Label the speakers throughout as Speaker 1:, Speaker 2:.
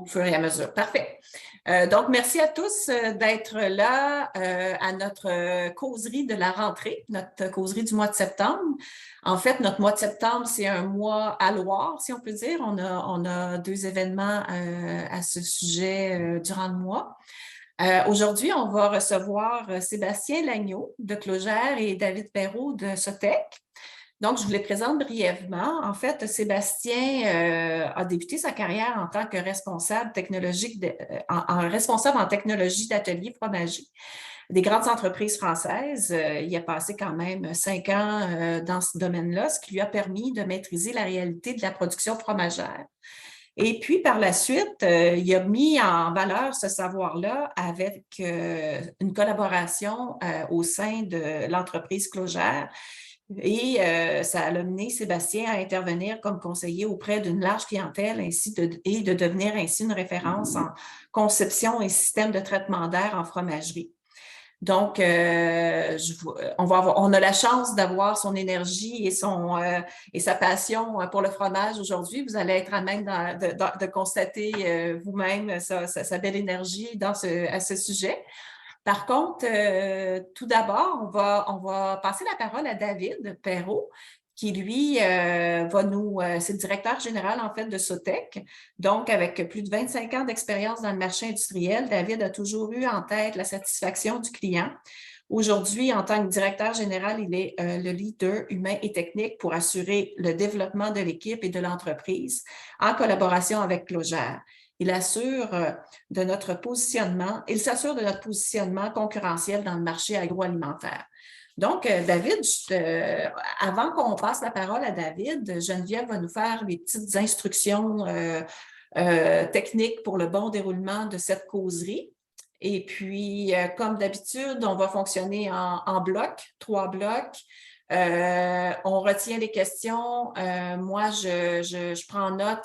Speaker 1: fur et à mesure. Parfait. Donc, merci à tous d'être là à notre causerie de la rentrée, notre causerie du mois de septembre. En fait, notre mois de septembre, c'est un mois à Loire, si on peut dire. On a 2 événements à ce sujet durant le mois. Aujourd'hui, on va recevoir Sébastien Lagneau de Clogère et David Perrault de Sotec. Donc, je vous les présente brièvement. En fait, Sébastien a débuté sa carrière en tant que responsable technologique, responsable en technologie d'atelier fromager des grandes entreprises françaises. Il a passé quand même 5 ans dans ce domaine-là, ce qui lui a permis de maîtriser la réalité de la production fromagère. Et puis, par la suite, il a mis en valeur ce savoir-là avec une collaboration au sein de l'entreprise Clogère. Et ça a amené Sébastien à intervenir comme conseiller auprès d'une large clientèle et de devenir ainsi une référence en conception et système de traitement d'air en fromagerie. Donc, on a la chance d'avoir son énergie et sa passion pour le fromage aujourd'hui. Vous allez être à même de constater vous-même sa belle énergie à ce sujet. Par contre, tout d'abord, on va passer la parole à David Perrault, qui lui c'est le directeur général en fait de Sotec. Donc, avec plus de 25 ans d'expérience dans le marché industriel, David a toujours eu en tête la satisfaction du client. Aujourd'hui, en tant que directeur général, il est le leader humain et technique pour assurer le développement de l'équipe et de l'entreprise en collaboration avec Clogère. Il s'assure de notre positionnement concurrentiel dans le marché agroalimentaire. Donc, David, avant qu'on passe la parole à David, Geneviève va nous faire les petites instructions techniques pour le bon déroulement de cette causerie. Et puis, comme d'habitude, on va fonctionner en blocs, 3 blocs. On retient les questions. Moi, je prends note.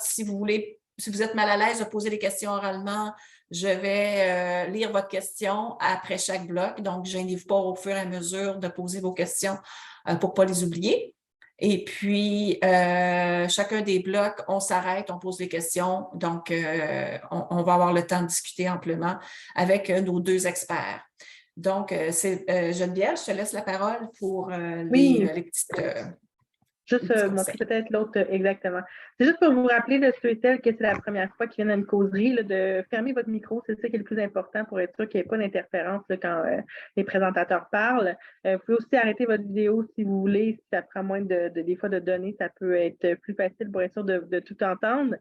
Speaker 1: Si vous êtes mal à l'aise de poser les questions oralement, je vais lire votre question après chaque bloc. Donc, gênez-vous pas au fur et à mesure de poser vos questions pour ne pas les oublier. Et puis, chacun des blocs, on s'arrête, on pose des questions. Donc, on va avoir le temps de discuter amplement avec nos 2 experts. Donc, Geneviève, je te laisse la parole pour les petites...
Speaker 2: Juste montrer peut-être l'autre exactement. C'est juste pour vous rappeler, ceux et celles, que c'est la première fois qu'ils viennent à une causerie, de fermer votre micro. C'est ça qui est le plus important pour être sûr qu'il n'y ait pas d'interférence quand les présentateurs parlent. Vous pouvez aussi arrêter votre vidéo si vous voulez. Si ça prend moins des fois de données, ça peut être plus facile pour être sûr de tout entendre.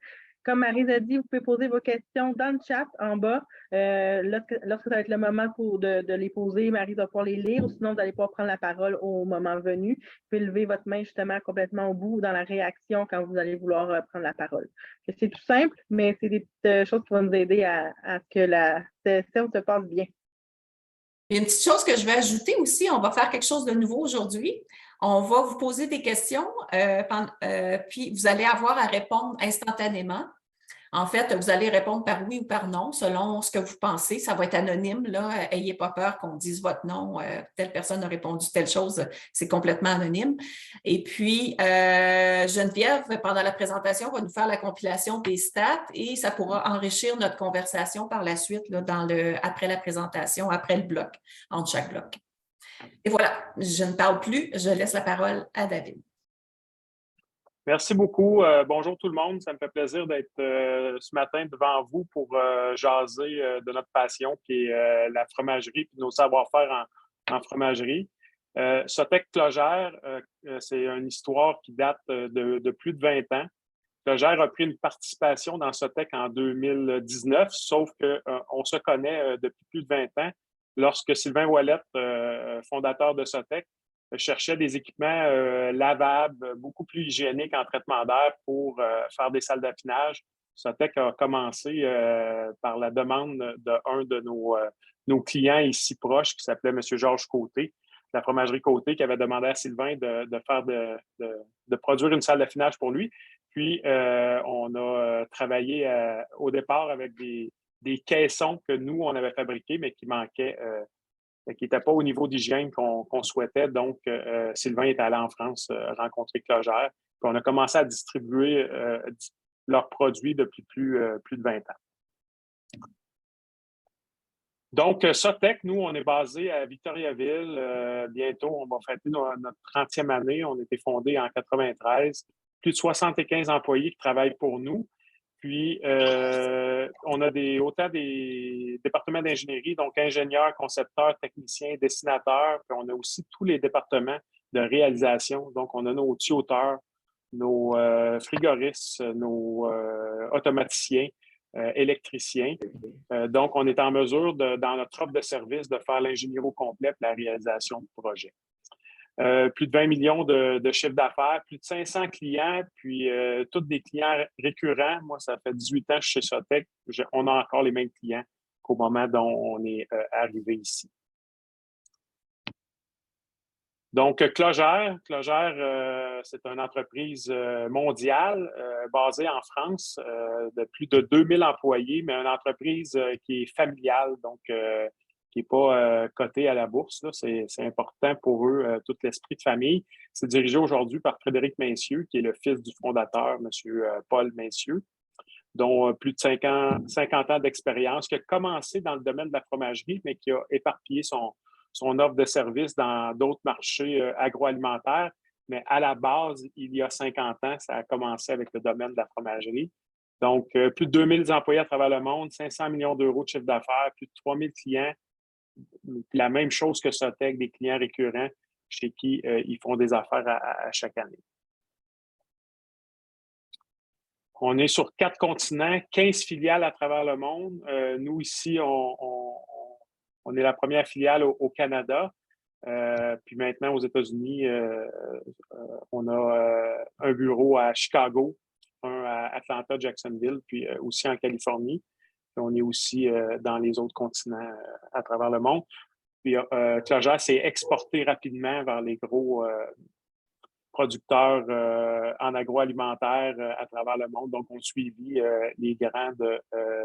Speaker 2: Comme Maryse a dit, vous pouvez poser vos questions dans le chat en bas. Lorsque ça va être le moment de les poser, Maryse va pouvoir les lire, ou sinon vous allez pouvoir prendre la parole au moment venu. Vous pouvez lever votre main justement complètement au bout dans la réaction quand vous allez vouloir prendre la parole. C'est tout simple, mais c'est des petites choses qui vont nous aider à ce que la session se passe bien.
Speaker 1: Il y a une petite chose que je vais ajouter aussi, on va faire quelque chose de nouveau aujourd'hui. On va vous poser des questions, puis vous allez avoir à répondre instantanément. En fait, vous allez répondre par oui ou par non, selon ce que vous pensez. Ça va être anonyme, là. Ayez pas peur qu'on dise votre nom. Telle personne a répondu telle chose. C'est complètement anonyme. Et puis, Geneviève, pendant la présentation, va nous faire la compilation des stats et ça pourra enrichir notre conversation par la suite, là, après la présentation, après le bloc, entre chaque bloc. Et voilà, je ne parle plus. Je laisse la parole à David.
Speaker 3: Merci beaucoup. Bonjour tout le monde. Ça me fait plaisir d'être ce matin devant vous pour jaser de notre passion qui est la fromagerie et nos savoir-faire en fromagerie. Sotec Clogère, c'est une histoire qui date de plus de 20 ans. Clogère a pris une participation dans Sotec en 2019, sauf qu'on se connaît depuis plus de 20 ans lorsque Sylvain Ouellette, fondateur de Sotec, cherchait des équipements lavables, beaucoup plus hygiéniques en traitement d'air pour faire des salles d'affinage. Sotec a commencé par la demande d'un de nos clients ici proches qui s'appelait M. Georges Côté, la fromagerie Côté, qui avait demandé à Sylvain de produire une salle d'affinage pour lui. Puis, on a travaillé au départ avec des caissons que nous, on avait fabriqués, mais qui manquaient qui n'était pas au niveau d'hygiène qu'on souhaitait. Donc, Sylvain est allé en France rencontrer Clogère. Puis on a commencé à distribuer leurs produits depuis plus de 20 ans. Donc, Sotec, nous, on est basé à Victoriaville. Bientôt, on va fêter notre 30e année. On a été fondé en 93. Plus de 75 employés qui travaillent pour nous. Puis, on a autant des départements d'ingénierie, donc ingénieurs, concepteurs, techniciens, dessinateurs. Puis, on a aussi tous les départements de réalisation. Donc, on a nos tuyauteurs, nos frigoristes, nos automaticiens, électriciens. Donc, on est en mesure, dans notre offre de service, de faire l'ingénierie au complet et la réalisation du projet. Plus de 20 millions de chiffre d'affaires, plus de 500 clients, puis tous des clients récurrents. Moi, ça fait 18 ans que je suis chez Sotec. On a encore les mêmes clients qu'au moment dont on est arrivé ici. Donc, Clogère, c'est une entreprise mondiale basée en France de plus de 2000 employés, mais une entreprise qui est familiale, donc qui n'est pas cotée à la bourse. C'est important pour eux, tout l'esprit de famille. C'est dirigé aujourd'hui par Frédéric Maissieux, qui est le fils du fondateur, M. Paul Maissieux, dont plus de 50 ans d'expérience, qui a commencé dans le domaine de la fromagerie, mais qui a éparpillé son offre de services dans d'autres marchés agroalimentaires. Mais à la base, il y a 50 ans, ça a commencé avec le domaine de la fromagerie. Donc, plus de 2000 employés à travers le monde, 500 millions d'euros de chiffre d'affaires, plus de 3000 clients. La même chose que Sotec, des clients récurrents chez qui ils font des affaires à chaque année. On est sur 4 continents, 15 filiales à travers le monde. Nous, ici, on est la première filiale au Canada. Puis maintenant, aux États-Unis, on a un bureau à Chicago, un à Atlanta, Jacksonville, puis aussi en Californie. Puis on est aussi dans les autres continents à travers le monde. Puis Clogère s'est exporté rapidement vers les gros producteurs en agroalimentaire à travers le monde. Donc, on suivit les grands de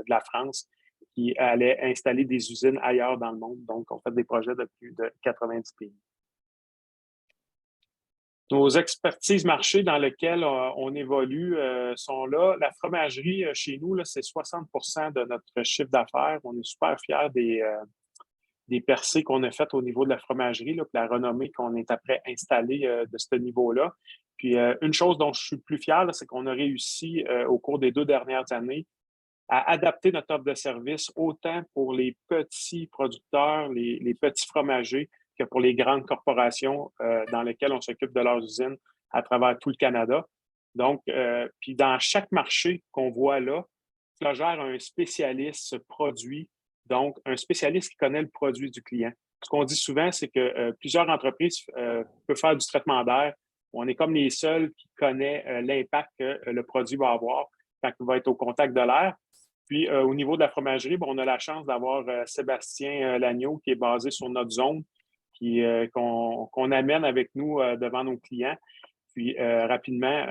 Speaker 3: la France qui allaient installer des usines ailleurs dans le monde. Donc, on fait des projets de plus de 90 pays. Nos expertises marchés dans lesquelles on évolue sont là. La fromagerie, chez nous, c'est 60% de notre chiffre d'affaires. On est super fiers des percées qu'on a faites au niveau de la fromagerie, là, puis la renommée qu'on est après installée de ce niveau-là. Puis une chose dont je suis plus fier, c'est qu'on a réussi au cours des 2 dernières années à adapter notre offre de service autant pour les petits producteurs, les petits fromagers, que pour les grandes corporations dans lesquelles on s'occupe de leurs usines à travers tout le Canada. Donc, puis dans chaque marché qu'on voit là, Clogère a un spécialiste produit, donc un spécialiste qui connaît le produit du client. Ce qu'on dit souvent, c'est que plusieurs entreprises peuvent faire du traitement d'air. On est comme les seuls qui connaissent l'impact que le produit va avoir quand il va être au contact de l'air. Puis, au niveau de la fromagerie, on a la chance d'avoir Sébastien Lagneau qui est basé sur notre zone, qu'on amène avec nous devant nos clients. Puis, rapidement,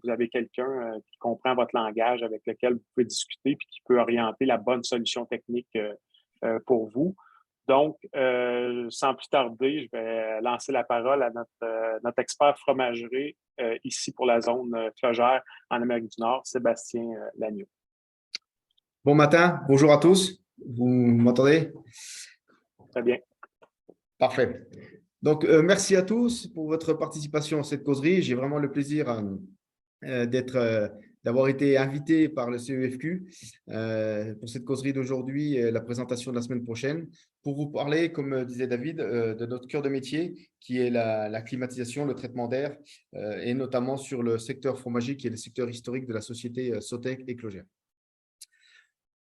Speaker 3: vous avez quelqu'un qui comprend votre langage, avec lequel vous pouvez discuter puis qui peut orienter la bonne solution technique pour vous. Donc, sans plus tarder, je vais lancer la parole à notre expert fromagerie ici pour la zone Clogère en Amérique du Nord, Sébastien Lagneau.
Speaker 4: Bon matin, bonjour à tous. Vous m'entendez?
Speaker 3: Très bien.
Speaker 4: Parfait. Donc, merci à tous pour votre participation à cette causerie. J'ai vraiment le plaisir d'avoir été invité par le CEFQ pour cette causerie d'aujourd'hui et la présentation de la semaine prochaine pour vous parler, comme disait David, de notre cœur de métier qui est la climatisation, le traitement d'air et notamment sur le secteur fromager qui est le secteur historique de la société Sotec et Clogère.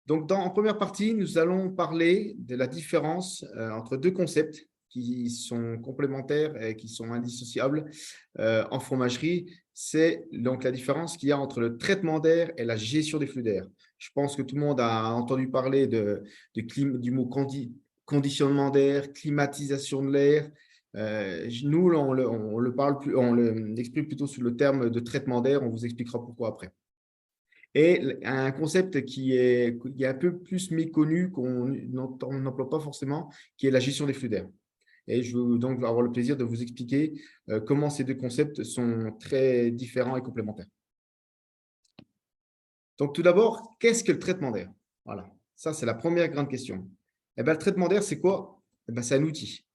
Speaker 4: Donc, en première partie, nous allons parler de la différence entre 2 concepts qui sont complémentaires et qui sont indissociables en fromagerie. C'est donc la différence qu'il y a entre le traitement d'air et la gestion des flux d'air. Je pense que tout le monde a entendu parler du mot conditionnement d'air, climatisation de l'air. Nous, on l'exprime plutôt sous le terme de traitement d'air. On vous expliquera pourquoi après. Et un concept qui est un peu plus méconnu, qu'on n'emploie pas forcément, qui est la gestion des flux d'air. Et je vais donc avoir le plaisir de vous expliquer comment ces 2 concepts sont très différents et complémentaires. Donc, tout d'abord, qu'est-ce que le traitement d'air? Voilà. Ça, c'est la première grande question. Eh ben, le traitement d'air, c'est quoi? Eh ben, c'est un outil.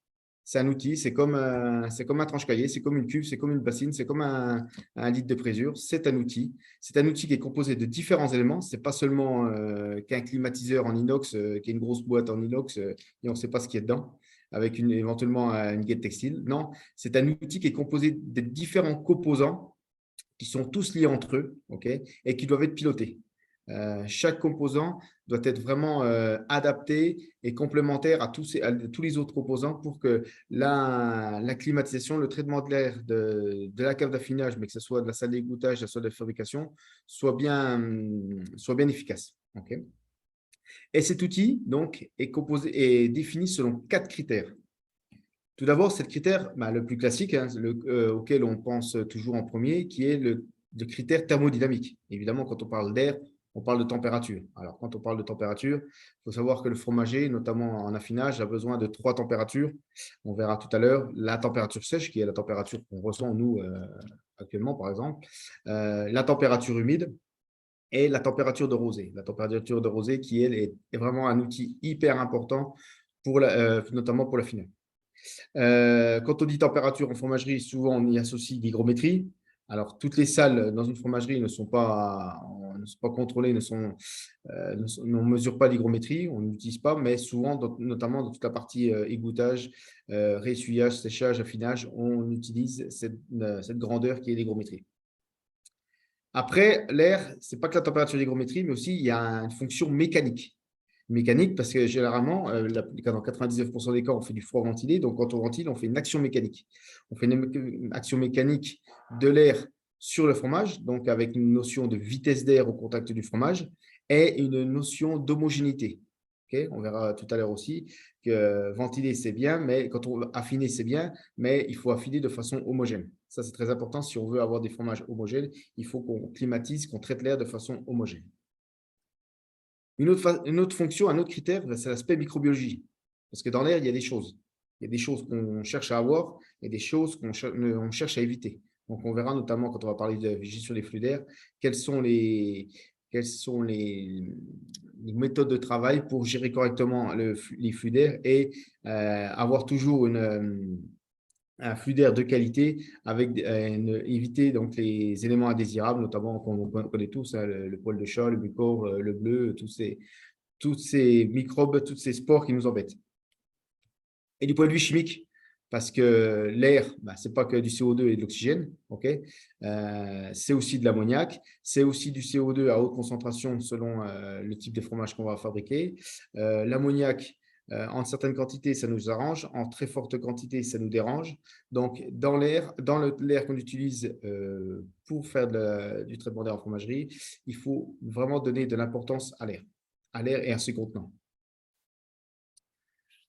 Speaker 4: C'est un outil, c'est comme un tranche-cahier, c'est comme une cuve, c'est comme une bassine, c'est comme un litre de présure. C'est un outil. C'est un outil qui est composé de différents éléments. Ce n'est pas seulement qu'un climatiseur en inox, qui est une grosse boîte en inox et on ne sait pas ce qu'il y a dedans, avec éventuellement une guette textile. Non, c'est un outil qui est composé de différents composants qui sont tous liés entre eux, ok, et qui doivent être pilotés. Chaque composant doit être vraiment adapté et complémentaire à tous les autres composants pour que la climatisation, le traitement de l'air de la cave d'affinage, mais que ce soit de la salle d'égouttage, que ce soit de la fabrication, soit bien efficace. Okay. Et cet outil donc, est défini selon 4 critères. Tout d'abord, c'est le critère le plus classique, auquel on pense toujours en premier, qui est le critère thermodynamique. Évidemment, quand on parle d'air, on parle de température. Alors, quand on parle de température, il faut savoir que le fromager, notamment en affinage, a besoin de 3 températures. On verra tout à l'heure la température sèche, qui est la température qu'on ressent, nous, actuellement, par exemple, la température humide et la température de rosée. La température de rosée qui, elle, est vraiment un outil hyper important, notamment pour l'affinage. Quand on dit température en fromagerie, souvent on y associe l'hygrométrie. Alors, toutes les salles dans une fromagerie ne sont pas contrôlées, ne mesurent pas l'hygrométrie, on n'utilise pas, mais souvent, notamment dans toute la partie égouttage, réessuyage, séchage, affinage, on utilise cette grandeur qui est l'hygrométrie. Après, l'air, ce n'est pas que la température d'hygrométrie, mais aussi il y a une fonction mécanique. Mécanique parce que généralement, dans 99% des cas, on fait du froid ventilé. Donc, quand on ventile, on fait une action mécanique. On fait une action mécanique de l'air sur le fromage, donc avec une notion de vitesse d'air au contact du fromage et une notion d'homogénéité. Okay, on verra tout à l'heure aussi que ventiler, c'est bien, mais quand on affiner, c'est bien, mais il faut affiner de façon homogène. Ça, c'est très important. Si on veut avoir des fromages homogènes, il faut qu'on climatise, qu'on traite l'air de façon homogène. Une autre fonction, un autre critère, c'est l'aspect microbiologie. Parce que dans l'air, il y a des choses. Il y a des choses qu'on cherche à avoir et des choses qu'on cherche à éviter. Donc, on verra notamment quand on va parler de gestion des flux d'air, quelles sont les méthodes de travail pour gérer correctement les flux d'air et avoir toujours un flux d'air de qualité avec éviter donc les éléments indésirables, notamment qu'on connaît tous, le poil de chat, le mucor, le bleu, tous ces microbes, tous ces spores qui nous embêtent. Et du point de vue chimique, parce que l'air, ce n'est pas que du CO2 et de l'oxygène, okay, c'est aussi de l'ammoniac, c'est aussi du CO2 à haute concentration selon le type de fromage qu'on va fabriquer. L'ammoniac, en certaines quantités, ça nous arrange. En très forte quantité, ça nous dérange. Donc, dans l'air qu'on utilise pour faire du traitement d'air en fromagerie, il faut vraiment donner de l'importance à l'air et à ses contenants.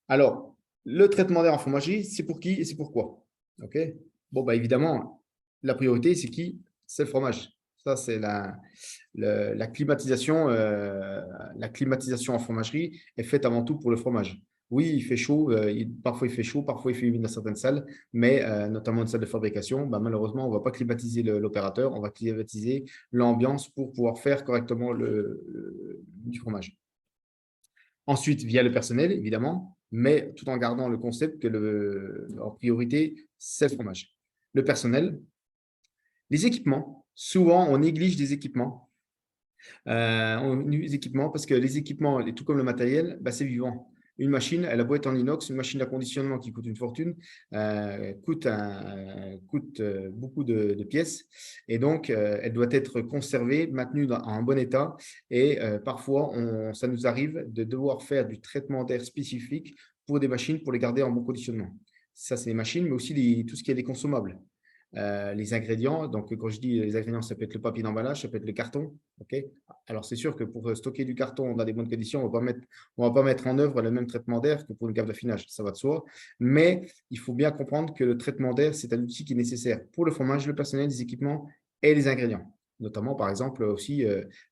Speaker 4: Alors, le traitement d'air en fromagerie, c'est pour qui et c'est pourquoi? Okay. Bon, évidemment, la priorité, c'est qui? C'est le fromage. Ça, c'est la climatisation. La climatisation en fromagerie est faite avant tout pour le fromage. Oui, il fait chaud, parfois il fait chaud, parfois il fait humide dans certaines salles, mais notamment une salle de fabrication, malheureusement, on ne va pas climatiser l'opérateur, on va climatiser l'ambiance pour pouvoir faire correctement du fromage. Ensuite, via le personnel, évidemment, mais tout en gardant le concept que en priorité, c'est le fromage. Le personnel, les équipements, souvent on néglige des équipements. Parce que les équipements, tout comme le matériel, c'est vivant. Une machine, elle a beau être en inox, une machine d'acconditionnement qui coûte une fortune, coûte beaucoup de pièces. Et donc, elle doit être conservée, maintenue en bon état. Et parfois, ça nous arrive de devoir faire du traitement d'air spécifique pour des machines pour les garder en bon conditionnement. Ça, c'est les machines, mais aussi tout ce qui est des consommables. Les ingrédients, donc quand je dis les ingrédients, ça peut être le papier d'emballage, ça peut être le carton. Okay. Alors, c'est sûr que pour stocker du carton dans des bonnes conditions, on va pas mettre en œuvre le même traitement d'air que pour une cave d'affinage, ça va de soi. Mais il faut bien comprendre que le traitement d'air, c'est un outil qui est nécessaire pour le fromage, le personnel, les équipements et les ingrédients. Notamment, par exemple, aussi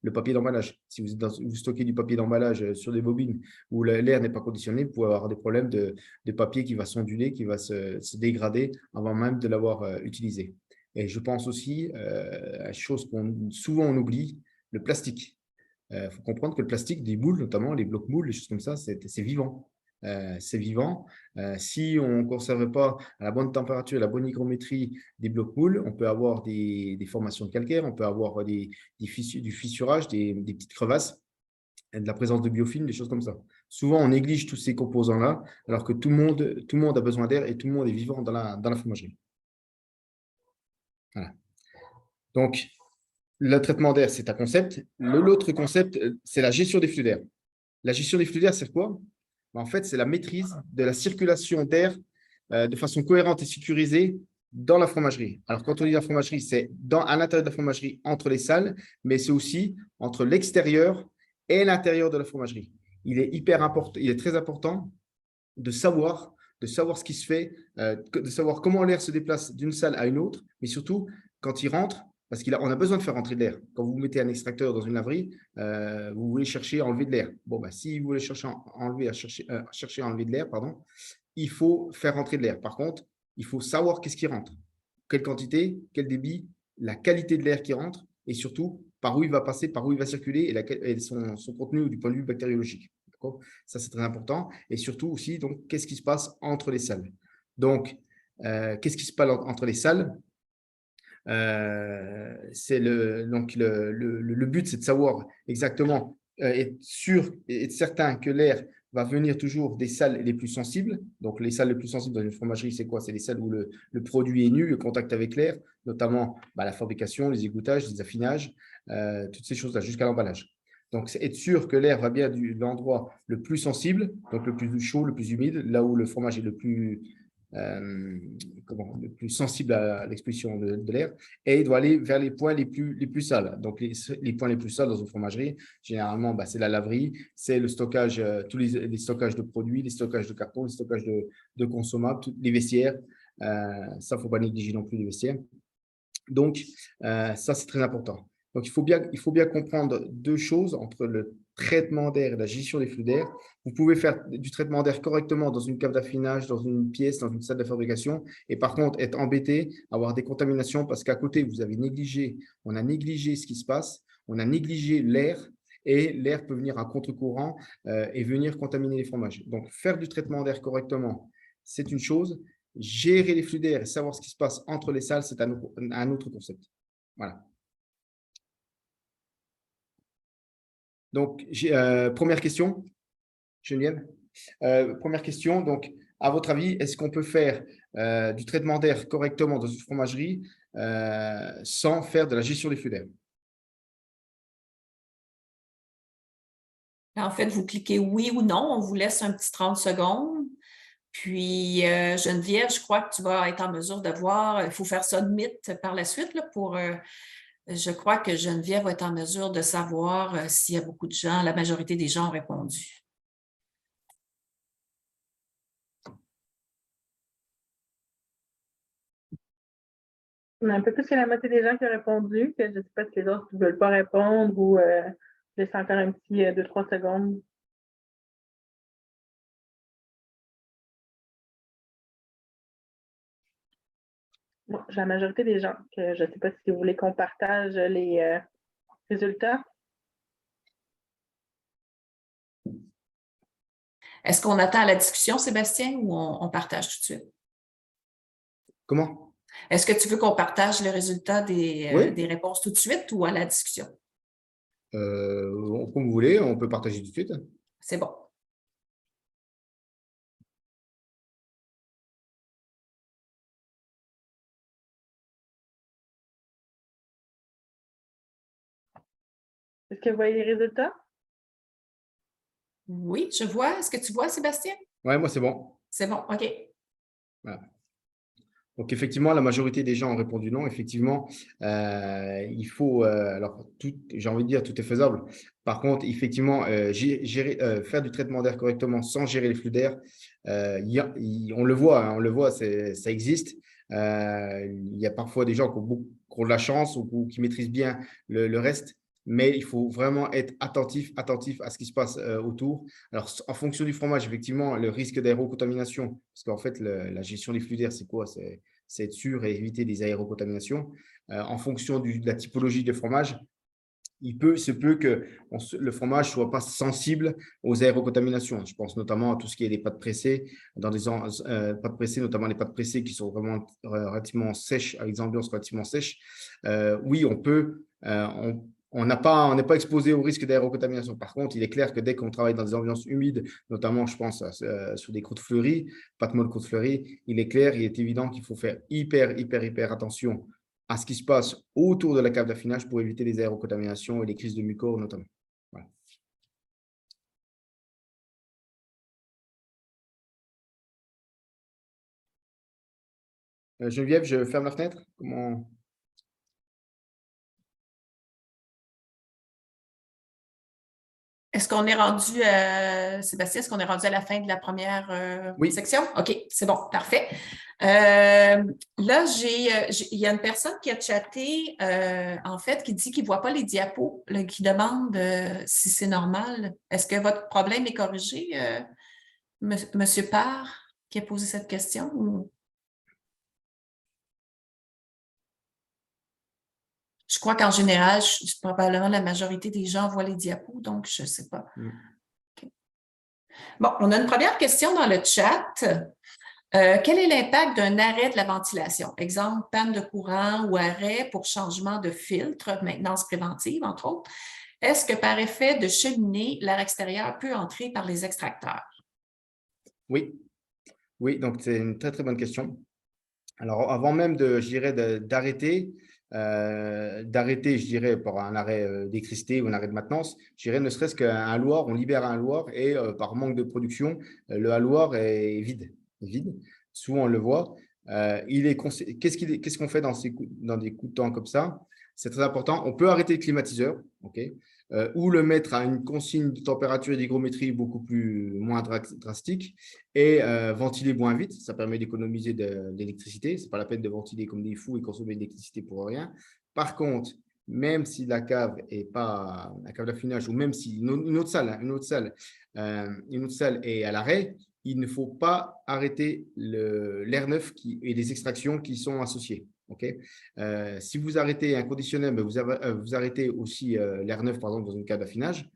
Speaker 4: le papier d'emballage. Si vous stockez du papier d'emballage sur des bobines où l'air n'est pas conditionné, vous pouvez avoir des problèmes de papier qui va s'onduler, qui va se dégrader avant même de l'avoir utilisé. Et je pense aussi à une chose souvent on oublie, le plastique. faut comprendre que le plastique, des moules, notamment les blocs moules, les choses comme ça, c'est vivant. C'est vivant. Si on ne conserve pas à la bonne température, la bonne hygrométrie des blocs moules, on peut avoir des formations de calcaire, on peut avoir du fissurage, des petites crevasses, de la présence de biofilms, des choses comme ça. Souvent, on néglige tous ces composants-là, alors que tout le monde a besoin d'air et tout le monde est vivant dans la fromagerie. Voilà. Donc, le traitement d'air, c'est un concept. L'autre concept, c'est la gestion des flux d'air. La gestion des flux d'air, c'est quoi? En fait, c'est la maîtrise de la circulation d'air de façon cohérente et sécurisée dans la fromagerie. Alors, quand on dit la fromagerie, c'est à l'intérieur de la fromagerie, entre les salles, mais c'est aussi entre l'extérieur et l'intérieur de la fromagerie. Il est très important de savoir ce qui se fait, de savoir comment l'air se déplace d'une salle à une autre, mais surtout quand il rentre, parce qu'on a besoin de faire rentrer de l'air. Quand vous mettez un extracteur dans une laverie, vous voulez chercher à enlever de l'air. Bon, si vous voulez chercher à enlever de l'air, il faut faire rentrer de l'air. Par contre, il faut savoir qu'est-ce qui rentre, quelle quantité, quel débit, la qualité de l'air qui rentre et surtout par où il va passer, par où il va circuler et son contenu du point de vue bactériologique. Ça, c'est très important. Et surtout aussi, donc, qu'est-ce qui se passe entre les salles? Donc, qu'est-ce qui se passe entre les salles? Le but, c'est de savoir exactement, être sûr et être certain que l'air va venir toujours des salles les plus sensibles. Donc, les salles les plus sensibles dans une fromagerie, c'est quoi? C'est les salles où le produit est nu, le contact avec l'air, notamment la fabrication, les égoutages, les affinages, toutes ces choses-là, jusqu'à l'emballage. Donc, c'est être sûr que l'air va bien de l'endroit le plus sensible, donc le plus chaud, le plus humide, là où le fromage est le plus sensible à l'expulsion de l'air, et il doit aller vers les points les plus sales. Donc, les points les plus sales dans une fromagerie, généralement, c'est la laverie, c'est le stockage, tous les stockages de produits, les stockages de carton, les stockages de consommables, les vestiaires. Ça, il ne faut pas négliger non plus les vestiaires. Donc, ça, c'est très important. Donc, il faut bien comprendre deux choses entre le traitement d'air et la gestion des flux d'air. Vous pouvez faire du traitement d'air correctement dans une cave d'affinage, dans une pièce, dans une salle de fabrication, et par contre, être embêté, avoir des contaminations parce qu'à côté, on a négligé ce qui se passe, on a négligé l'air, et l'air peut venir à contre-courant et venir contaminer les fromages. Donc, faire du traitement d'air correctement, c'est une chose. Gérer les flux d'air et savoir ce qui se passe entre les salles, c'est un autre concept. Voilà. Donc, première question, Geneviève. Première question, donc, à votre avis, est-ce qu'on peut faire du traitement d'air correctement dans une fromagerie sans faire de la gestion des flux d'air?
Speaker 1: En fait, vous cliquez oui ou non, on vous laisse un petit 30 secondes. Puis, Geneviève, je crois que tu vas être en mesure de voir, il faut faire ça de mythe par la suite là, je crois que Geneviève va être en mesure de savoir s'il y a beaucoup de gens, la majorité des gens ont répondu.
Speaker 2: On a un peu plus que la moitié des gens qui ont répondu, que je ne sais pas si les autres ne veulent pas répondre ou laisse encore un petit 2-3 secondes. Bon, j'ai la majorité des gens, que je ne sais pas si vous voulez qu'on partage les résultats.
Speaker 1: Est-ce qu'on attend la discussion, Sébastien, ou on partage tout de suite?
Speaker 4: Comment?
Speaker 1: Est-ce que tu veux qu'on partage le résultat
Speaker 4: Oui.
Speaker 1: des réponses tout de suite ou à la discussion?
Speaker 4: Comme vous voulez, on peut partager tout de suite.
Speaker 1: C'est bon.
Speaker 2: Est-ce que vous voyez les résultats?
Speaker 1: Oui, je vois. Est-ce que tu vois, Sébastien?
Speaker 4: Oui, moi, c'est bon.
Speaker 1: C'est bon, OK.
Speaker 4: Voilà. Donc, effectivement, la majorité des gens ont répondu non. Effectivement, il faut, alors, j'ai envie de dire, tout est faisable. Par contre, effectivement, faire du traitement d'air correctement sans gérer les flux d'air, on le voit, ça existe. Il y a parfois des gens qui ont de la chance ou qui maîtrisent bien le reste, mais il faut vraiment être attentif à ce qui se passe autour. Alors, en fonction du fromage, effectivement, le risque d'aérocontamination, parce qu'en fait, la gestion des flux d'air, c'est quoi? C'est être sûr et éviter des aérocontaminations. En fonction de la typologie de fromage, se peut que le fromage ne soit pas sensible aux aérocontaminations. Je pense notamment à tout ce qui est les pâtes pressées, pâtes pressées, notamment les pâtes pressées qui sont vraiment relativement sèches, avec des ambiances relativement sèches. Oui, on n'est pas exposé au risque d'aérocontamination. Par contre, il est clair que dès qu'on travaille dans des ambiances humides, notamment, je pense, sur des croûtes fleuries, pâtes molles croûtes fleuries, il est évident qu'il faut faire hyper attention à ce qui se passe autour de la cave d'affinage pour éviter les aérocontaminations et les crises de mucor notamment. Voilà. Geneviève, je ferme la fenêtre. Comment…
Speaker 1: Est-ce qu'on est rendu, Sébastien, est-ce qu'on est rendu à la fin de la première
Speaker 4: Oui.
Speaker 1: section? OK, c'est bon, parfait. Là, il y a une personne qui a chatté, en fait, qui dit qu'il ne voit pas les diapos, là, qui demande si c'est normal. Est-ce que votre problème est corrigé, Monsieur Parr, qui a posé cette question? Ou… Je crois qu'en général, probablement la majorité des gens voient les diapos, donc je ne sais pas. Okay. Bon, on a une première question dans le chat. Quel est l'impact d'un arrêt de la ventilation? Exemple, panne de courant ou arrêt pour changement de filtre, maintenance préventive, entre autres. Est-ce que par effet de cheminée, l'air extérieur peut entrer par les extracteurs?
Speaker 4: Oui, donc c'est une très bonne question. Alors, avant même d'arrêter, je dirais, pour un arrêt d'électricité ou un arrêt de maintenance, je dirais ne serait-ce qu'un halloir, on libère un halloir et par manque de production, le halloir est vide. Souvent, on le voit. Qu'est-ce qu'on fait dans des coups de temps comme ça? C'est très important. On peut arrêter le climatiseur, ou le mettre à une consigne de température et d'hygrométrie beaucoup moins drastique et ventiler moins vite. Ça permet d'économiser de l'électricité. Ce n'est pas la peine de ventiler comme des fous et consommer de l'électricité pour rien. Par contre, même si la cave d'affinage ou même si une autre salle est à l'arrêt, il ne faut pas arrêter l'air neuf et les extractions qui sont associées. Si vous arrêtez un conditionnel, vous arrêtez aussi l'air neuf, par exemple, dans une cave d'affinage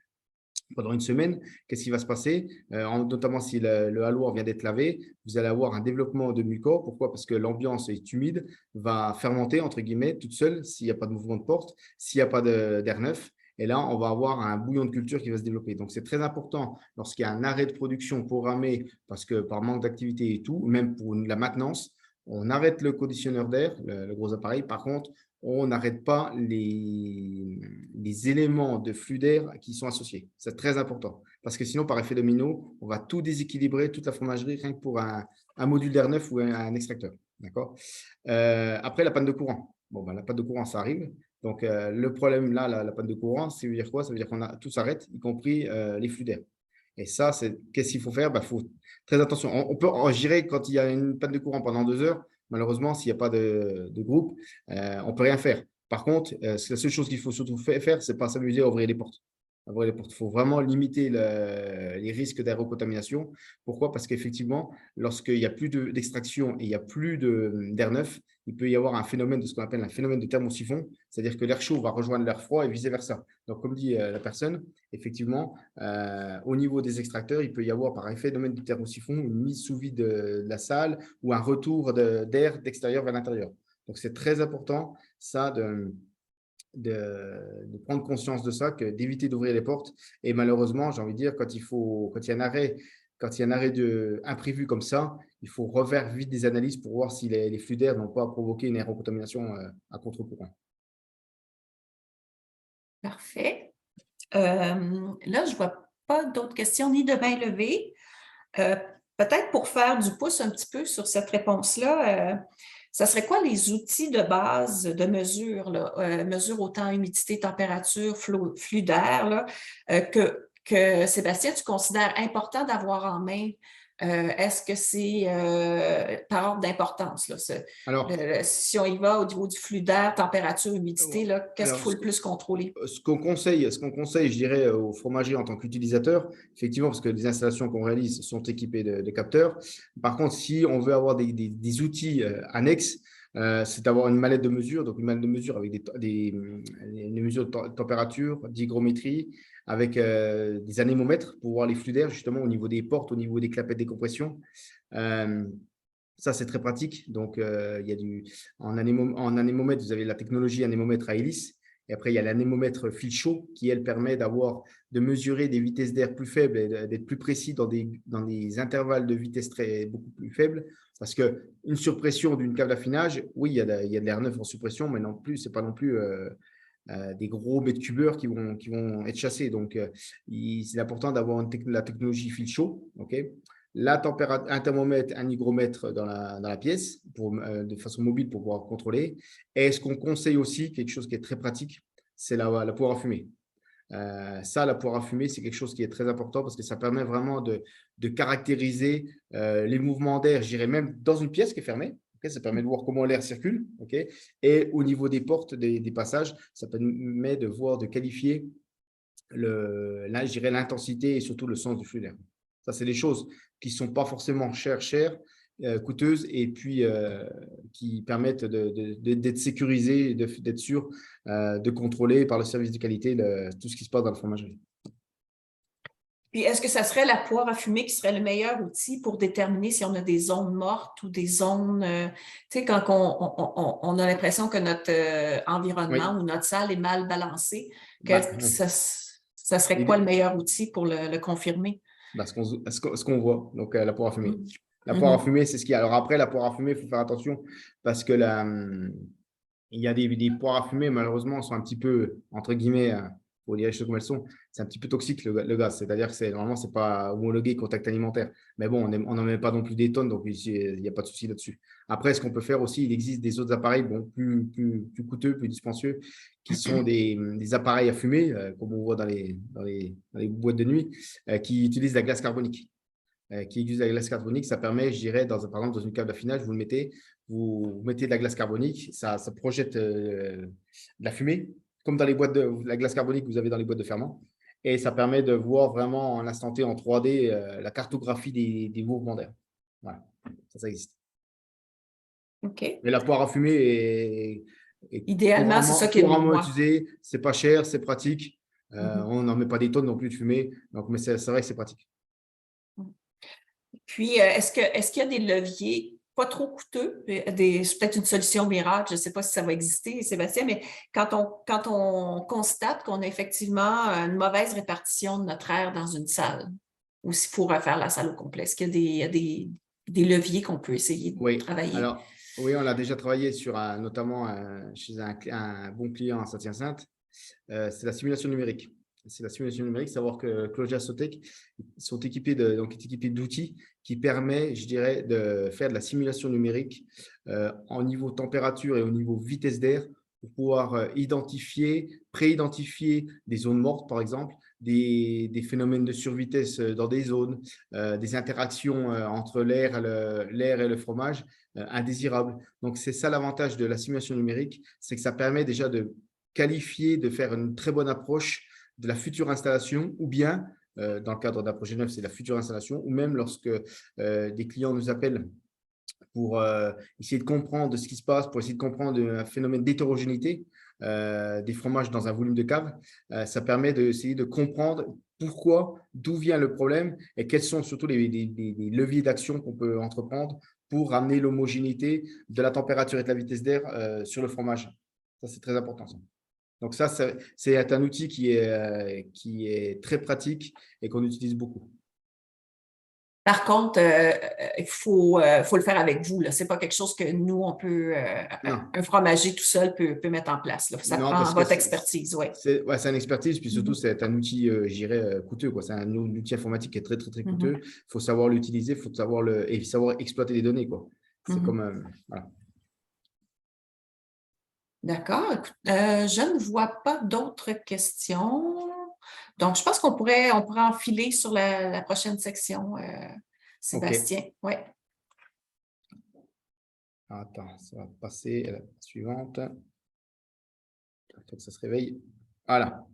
Speaker 4: pendant une semaine, qu'est-ce qui va se passer? Notamment si le halloir vient d'être lavé, vous allez avoir un développement de mucor. Pourquoi? Parce que l'ambiance est humide, va fermenter, entre guillemets, toute seule, s'il n'y a pas de mouvement de porte, s'il n'y a pas d'air neuf. Et là, on va avoir un bouillon de culture qui va se développer. Donc, c'est très important lorsqu'il y a un arrêt de production programmé, parce que par manque d'activité et tout, même pour la maintenance, on arrête le conditionneur d'air, le gros appareil. Par contre, on n'arrête pas les éléments de flux d'air qui sont associés. C'est très important parce que sinon, par effet domino, on va tout déséquilibrer, toute la fromagerie, rien que pour un module d'air neuf ou un extracteur. D'accord. Après, la panne de courant. La panne de courant, ça arrive. Donc, le problème là, la panne de courant, ça veut dire quoi? Ça veut dire tout s'arrête, y compris les flux d'air. Et ça, qu'est-ce qu'il faut faire? Il faut très attention. Je dirais, quand il y a une panne de courant pendant 2 heures, malheureusement, s'il n'y a pas de groupe, on ne peut rien faire. Par contre, la seule chose qu'il faut surtout faire, ce n'est pas s'amuser à ouvrir les portes. Il faut vraiment limiter les risques d'aérocontamination. Pourquoi? Parce qu'effectivement, lorsqu'il n'y a plus d'extraction et il n'y a plus d'air neuf, il peut y avoir un phénomène de ce qu'on appelle un phénomène de thermosiphon, c'est-à-dire que l'air chaud va rejoindre l'air froid et vice-versa. Donc, comme dit la personne, effectivement, au niveau des extracteurs, il peut y avoir par effet phénomène de thermosiphon une mise sous vide de la salle ou un retour d'air d'extérieur vers l'intérieur. Donc, c'est très important, ça, de prendre conscience de ça, d'éviter d'ouvrir les portes. Et malheureusement, j'ai envie de dire, quand il y a un arrêt imprévu comme ça, il faut refaire vite des analyses pour voir si les flux d'air n'ont pas provoqué une aérocontamination à contre-courant.
Speaker 1: Parfait. Là, je ne vois pas d'autres questions ni de main levée. Peut-être pour faire du pouce un petit peu sur cette réponse-là, ça serait quoi les outils de base de mesure, mesure autant humidité, température, flux d'air, que Sébastien, tu considères important d'avoir en main? Est-ce que c'est par ordre d'importance? Si on y va au niveau du flux d'air, température, humidité, qu'est-ce qu'il faut le plus contrôler?
Speaker 4: Ce qu'on conseille, je dirais, aux fromagers en tant qu'utilisateur, effectivement, parce que les installations qu'on réalise sont équipées de capteurs. Par contre, si on veut avoir des outils annexes, c'est d'avoir une mallette de mesure, donc une mallette de mesure avec des mesures de température, d'hygrométrie, avec des anémomètres pour voir les flux d'air justement au niveau des portes, au niveau des clapettes des compressions. Ça, c'est très pratique. Donc, il y a en anémomètre, vous avez la technologie anémomètre à hélice. Et après, il y a l'anémomètre fil chaud qui, elle, permet de mesurer des vitesses d'air plus faibles et d'être plus précis dans des intervalles de vitesse beaucoup plus faibles. Parce qu'une surpression d'une cave d'affinage, oui, il y a de l'air neuf en suppression, mais non plus, ce n'est pas non plus des gros mètres cubeurs qui vont être chassés. Donc, c'est important d'avoir la technologie fil chaud. La température, un thermomètre, un hygromètre dans la pièce de façon mobile pour pouvoir contrôler. Et ce qu'on conseille aussi, quelque chose qui est très pratique, c'est la poire à fumer. La poire à fumer, c'est quelque chose qui est très important parce que ça permet vraiment de caractériser les mouvements d'air, je dirais même dans une pièce qui est fermée. Ça permet de voir comment l'air circule. Et au niveau des portes, des passages, ça permet de voir, de qualifier je dirais l'intensité et surtout le sens du flux d'air. Ça, c'est des choses qui ne sont pas forcément chères, coûteuses et puis qui permettent d'être sécurisées, d'être sûr de contrôler par le service de qualité tout ce qui se passe dans le fromagerie.
Speaker 1: Puis, est-ce que ça serait la poire à fumer qui serait le meilleur outil pour déterminer si on a des zones mortes ou des zones… tu sais, quand on a l'impression que notre environnement ou notre salle est mal balancée, ça serait quoi le meilleur outil pour le confirmer?
Speaker 4: Ce qu'on voit, donc la poire à fumer. La poire à fumer, c'est ce qu'il y a. Alors après, la poire à fumer, il faut faire attention parce que il y a des poires à fumer, malheureusement, sont un petit peu, entre guillemets, pour dire les choses comme elles sont, c'est un petit peu toxique le gaz. C'est-à-dire que normalement, ce n'est pas homologué contact alimentaire. Mais bon, on n'en met pas non plus des tonnes, donc il n'y a pas de souci là-dessus. Après, ce qu'on peut faire aussi, il existe des autres appareils plus coûteux, plus dispendieux, qui sont des appareils à fumer, comme on voit dans les boîtes de nuit, qui utilisent la glace carbonique. Ça permet, je dirais, par exemple, dans une cave d'affinage, vous mettez de la glace carbonique, ça projette de la fumée, comme dans les boîtes de la glace carbonique que vous avez dans les boîtes de ferment. Et ça permet de voir vraiment en instant T, en 3D, la cartographie des mouvements d'air. Voilà, ça existe.
Speaker 1: OK.
Speaker 4: Mais la poire à fumer est
Speaker 1: idéalement, c'est ça qui est
Speaker 4: couramment utilisé. C'est pas cher, c'est pratique. On n'en met pas des tonnes non plus de fumée. Donc, mais c'est vrai que c'est pratique.
Speaker 1: Puis, est-ce qu'il y a des leviers pas trop coûteux, c'est peut-être une solution miracle, je ne sais pas si ça va exister, Sébastien, mais quand on constate qu'on a effectivement une mauvaise répartition de notre air dans une salle, ou s'il faut refaire la salle au complet, est-ce qu'il y a des leviers qu'on peut essayer de travailler?
Speaker 4: Alors, oui, on a déjà travaillé sur notamment chez un bon client à Saint-Hyacinthe, c'est la simulation numérique. Savoir que Clojure Sotec est équipé d'outils qui permet, je dirais, de faire de la simulation numérique en niveau température et au niveau vitesse d'air pour pouvoir préidentifier des zones mortes, par exemple, des phénomènes de survitesse dans des zones, des interactions entre l'air et le fromage indésirables. Donc, c'est ça l'avantage de la simulation numérique, c'est que ça permet déjà de qualifier, de faire une très bonne approche de la future installation ou bien, dans le cadre d'un projet neuf, c'est la future installation ou même lorsque des clients nous appellent pour essayer de comprendre ce qui se passe, pour essayer de comprendre un phénomène d'hétérogénéité des fromages dans un volume de cave. Ça permet d'essayer de comprendre pourquoi, d'où vient le problème et quels sont surtout les leviers d'action qu'on peut entreprendre pour ramener l'homogénéité de la température et de la vitesse d'air sur le fromage. Ça, c'est très important. Ça. Donc ça, c'est un outil qui est très pratique et qu'on utilise beaucoup.
Speaker 1: Par contre, il faut le faire avec vous. Ce n'est pas quelque chose que nous, on peut, un fromager tout seul peut mettre en place. Là. Ça prend votre expertise.
Speaker 4: C'est une expertise, puis surtout, c'est un outil, je dirais, coûteux. C'est un outil informatique qui est très, très, très coûteux. Il faut savoir l'utiliser, il faut savoir exploiter les données. C'est comme… voilà.
Speaker 1: D'accord. Je ne vois pas d'autres questions. Donc, je pense qu'on pourrait enfiler sur la prochaine section, Sébastien.
Speaker 4: Okay.
Speaker 1: Oui.
Speaker 4: Attends, ça va passer à la suivante. Il faut que ça se réveille. Voilà.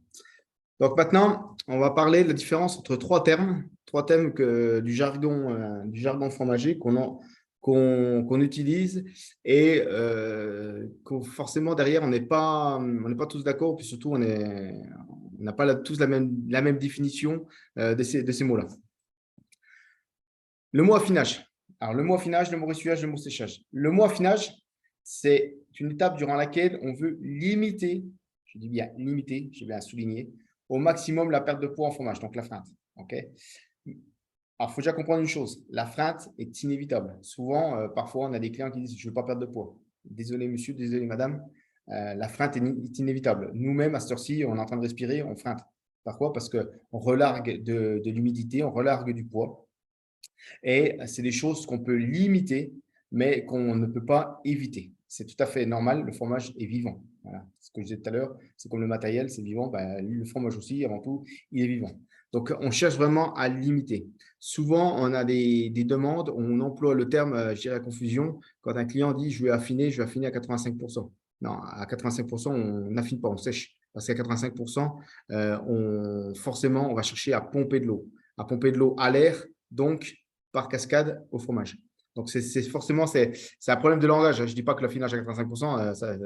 Speaker 4: Donc maintenant, on va parler de la différence entre trois thèmes du jargon fromager qu'on qu'on utilise et forcément derrière, on n'est pas tous d'accord, puis surtout, on n'a pas tous la même définition de ces mots-là. Le mot affinage. Alors, le mot affinage, le mot ressuyage, le mot séchage. Le mot affinage, c'est une étape durant laquelle on veut limiter, je dis bien limiter, j'ai bien souligné, au maximum la perte de poids en fromage, donc la freinte. Okay. Alors, il faut déjà comprendre une chose, la freinte est inévitable. Souvent, parfois, on a des clients qui disent « je ne veux pas perdre de poids ». Désolé monsieur, désolé madame, la freinte est inévitable. Nous-mêmes, à cette heure-ci, on est en train de respirer, on freinte. Pourquoi? Parce qu'on relargue de l'humidité, on relargue du poids. Et c'est des choses qu'on peut limiter, mais qu'on ne peut pas éviter. C'est tout à fait normal, le fromage est vivant. Voilà. Ce que je disais tout à l'heure, c'est comme le matériel, c'est vivant. Ben, le fromage aussi, avant tout, il est vivant. Donc, on cherche vraiment à limiter. Souvent, on a des demandes, on emploie le terme, je dirais, à confusion, quand un client dit « je vais affiner à 85%. » Non, à 85%, on n'affine pas, on sèche. Parce qu'à 85%, forcément, on va chercher à pomper de l'eau. À pomper de l'eau à l'air, donc par cascade au fromage. Donc, forcément, c'est un problème de langage. Je ne dis pas que l'affinage à 85%, ça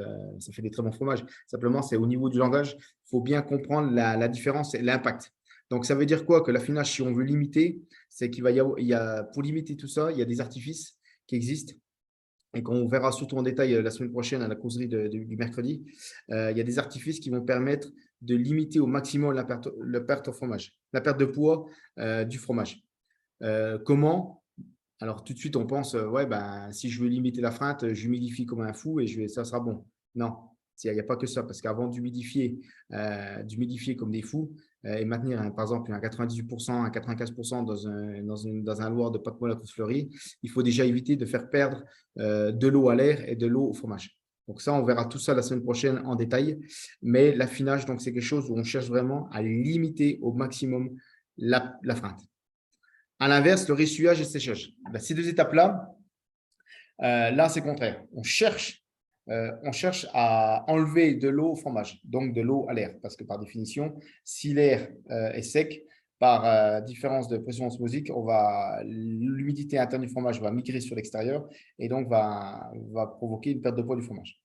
Speaker 4: fait des très bons fromages. Simplement, c'est au niveau du langage, il faut bien comprendre la différence et l'impact. Donc, ça veut dire quoi? Que l'affinage, si on veut limiter, c'est qu'il pour limiter tout ça, il y a des artifices qui existent et qu'on verra surtout en détail la semaine prochaine à la causerie du mercredi. Il y a des artifices qui vont permettre de limiter au maximum la perte au fromage, la perte de poids du fromage. Comment? Alors, tout de suite, on pense, ouais, ben, si je veux limiter la freinte, j'humidifie comme un fou et ça sera bon. Non, il n'y a pas que ça, parce qu'avant d'humidifier comme des fous et maintenir, par exemple, un 98%, un 95% dans un loir de pâte molle à croûte fleurie, il faut déjà éviter de faire perdre de l'eau à l'air et de l'eau au fromage. Donc ça, on verra tout ça la semaine prochaine en détail. Mais l'affinage, donc, c'est quelque chose où on cherche vraiment à limiter au maximum la freinte. À l'inverse, le ressuyage et le séchage. Ben, ces deux étapes-là, là, c'est contraire. On cherche à enlever de l'eau au fromage, donc de l'eau à l'air, parce que par définition, si l'air est sec, par différence de pression osmosique, l'humidité interne du fromage va migrer sur l'extérieur et donc va provoquer une perte de poids du fromage.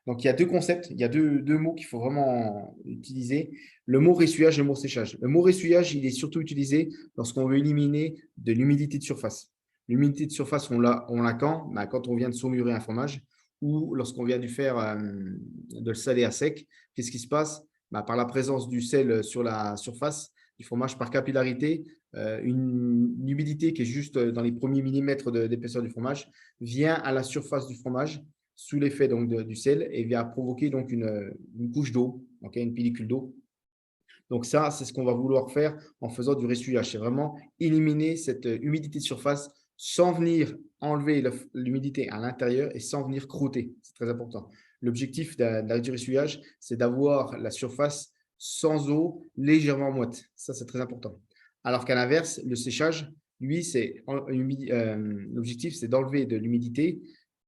Speaker 4: Donc, il y a deux concepts, il y a deux mots qu'il faut vraiment utiliser, le mot ressuyage et le mot séchage. Le mot ressuyage, il est surtout utilisé lorsqu'on veut éliminer de l'humidité de surface. L'humidité de surface, on l'a quand? Ben, quand on vient de saumurer un fromage ou lorsqu'on vient de le saler à sec. Qu'est-ce qui se passe? Ben, par la présence du sel sur la surface du fromage, par capillarité, une humidité qui est juste dans les premiers millimètres d'épaisseur du fromage vient à la surface du fromage sous l'effet du sel et vient provoquer donc une couche d'eau, okay, une pellicule d'eau. Donc ça, c'est ce qu'on va vouloir faire en faisant du ressuyage. C'est vraiment éliminer cette humidité de surface sans venir enlever l'humidité à l'intérieur et sans venir croûter. C'est très important. L'objectif du ressuyage, c'est d'avoir la surface sans eau, légèrement moite. Ça, c'est très important. Alors qu'à l'inverse, le séchage, lui, l'objectif, c'est d'enlever de l'humidité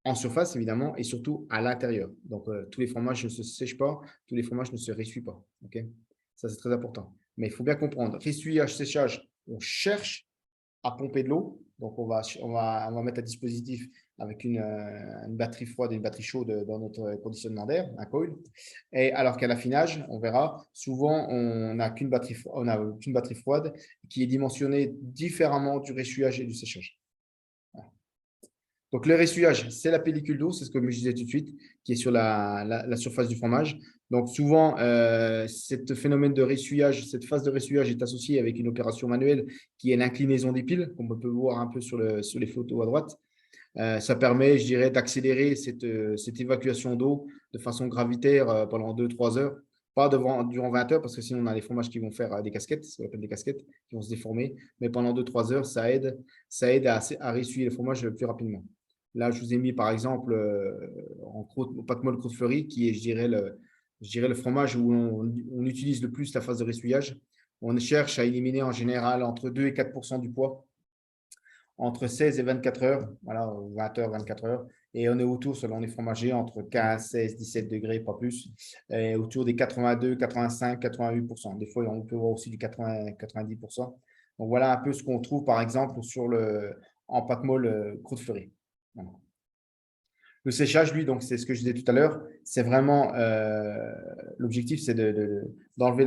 Speaker 4: en surface, évidemment, et surtout à l'intérieur. Donc, tous les fromages ne se sèchent pas, tous les fromages ne se ressuient pas. Okay, ça, c'est très important. Mais il faut bien comprendre, ressuyage, séchage, on cherche à pomper de l'eau. Donc, on va mettre un dispositif avec une batterie froide et une batterie chaude dans notre conditionnement d'air, un coil. Et alors qu'à l'affinage, on verra, souvent, on n'a qu'une batterie froide qui est dimensionnée différemment du ressuyage et du séchage. Donc, le ressuyage, c'est la pellicule d'eau, c'est ce que je disais tout de suite, qui est sur la surface du fromage. Donc, souvent, ce phénomène de ressuyage, cette phase de ressuyage est associée avec une opération manuelle qui est l'inclinaison des piles, comme on peut voir un peu sur les photos à droite. Ça permet, je dirais, d'accélérer cette évacuation d'eau de façon gravitaire pendant 2-3 heures. Pas durant 20 heures, parce que sinon, on a les fromages qui vont faire des casquettes, ce qu'on appelle des casquettes, qui vont se déformer. Mais pendant 2-3 heures, ça aide à ressuyer le fromage le plus rapidement. Là, je vous ai mis, par exemple, en pâte molle croûte fleurie, qui est, je dirais, le fromage où on utilise le plus la phase de ressuyage. On cherche à éliminer en général entre 2 et 4% du poids, entre 16 et 24 heures, voilà, 20 heures, 24 heures. Et on est autour, selon les fromagers, entre 15, 16, 17 degrés, pas plus, et autour des 82, 85, 88%. Des fois, on peut voir aussi du 80, 90%. Donc, voilà un peu ce qu'on trouve, par exemple, en pâte molle croûte fleurie. Voilà. Le séchage, lui, donc c'est ce que je disais tout à l'heure, c'est vraiment l'objectif, c'est d'enlever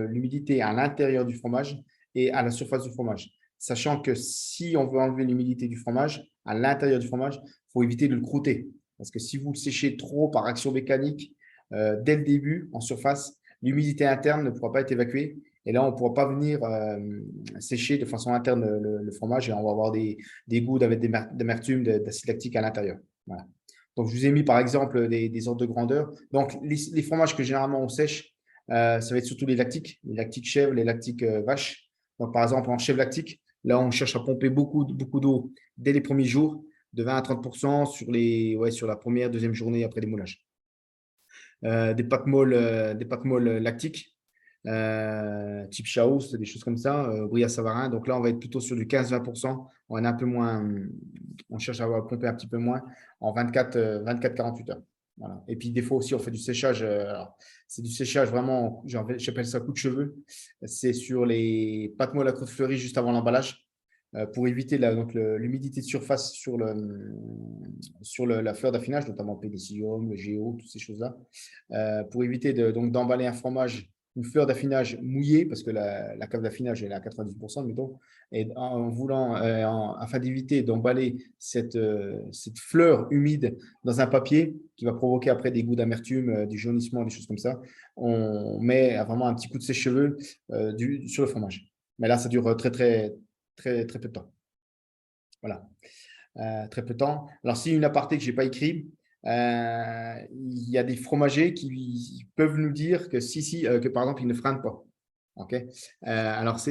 Speaker 4: l'humidité à l'intérieur du fromage et à la surface du fromage. Sachant que si on veut enlever l'humidité du fromage, à l'intérieur du fromage, il faut éviter de le croûter. Parce que si vous le séchez trop par action mécanique, dès le début, en surface, l'humidité interne ne pourra pas être évacuée. Et là, on ne pourra pas venir sécher de façon interne le fromage et on va avoir des goûts avec d'amertume, d'acide lactique à l'intérieur. Voilà. Donc, je vous ai mis par exemple des ordres de grandeur. Donc, les fromages que généralement on sèche, ça va être surtout les lactiques chèvre, les lactiques vaches. Donc, par exemple, en chèvre lactique, là, on cherche à pomper beaucoup d'eau dès les premiers jours, de 20 à 30% sur la première, deuxième journée après les moulages. Des pâtes molles lactiques, type Chaos, des choses comme ça, Bria Savarin. Donc là, on va être plutôt sur du 15-20%. On est un peu moins, on cherche à pomper un petit peu moins en 24-48 heures. Voilà. Et puis, des fois aussi, on fait du séchage. C'est du séchage vraiment, j'appelle ça coup de cheveux. C'est sur les pâtes molles à croûte fleurie juste avant l'emballage pour éviter l'humidité de surface sur la fleur d'affinage, notamment le pédicillium, le géo, toutes ces choses-là. Pour éviter d'emballer un fromage, une fleur d'affinage mouillée, parce que la cave d'affinage est à 90%, mettons, et afin d'éviter d'emballer cette fleur humide dans un papier qui va provoquer après des goûts d'amertume, du jaunissement, des choses comme ça, on met vraiment un petit coup de sèche-cheveux sur le fromage. Mais là, ça dure très peu de temps. Voilà. Très peu de temps. Alors, si une aparté que je n'ai pas écrit, il y a des fromagers qui peuvent nous dire que par exemple, ils ne freinent pas. Okay. Alors, ça,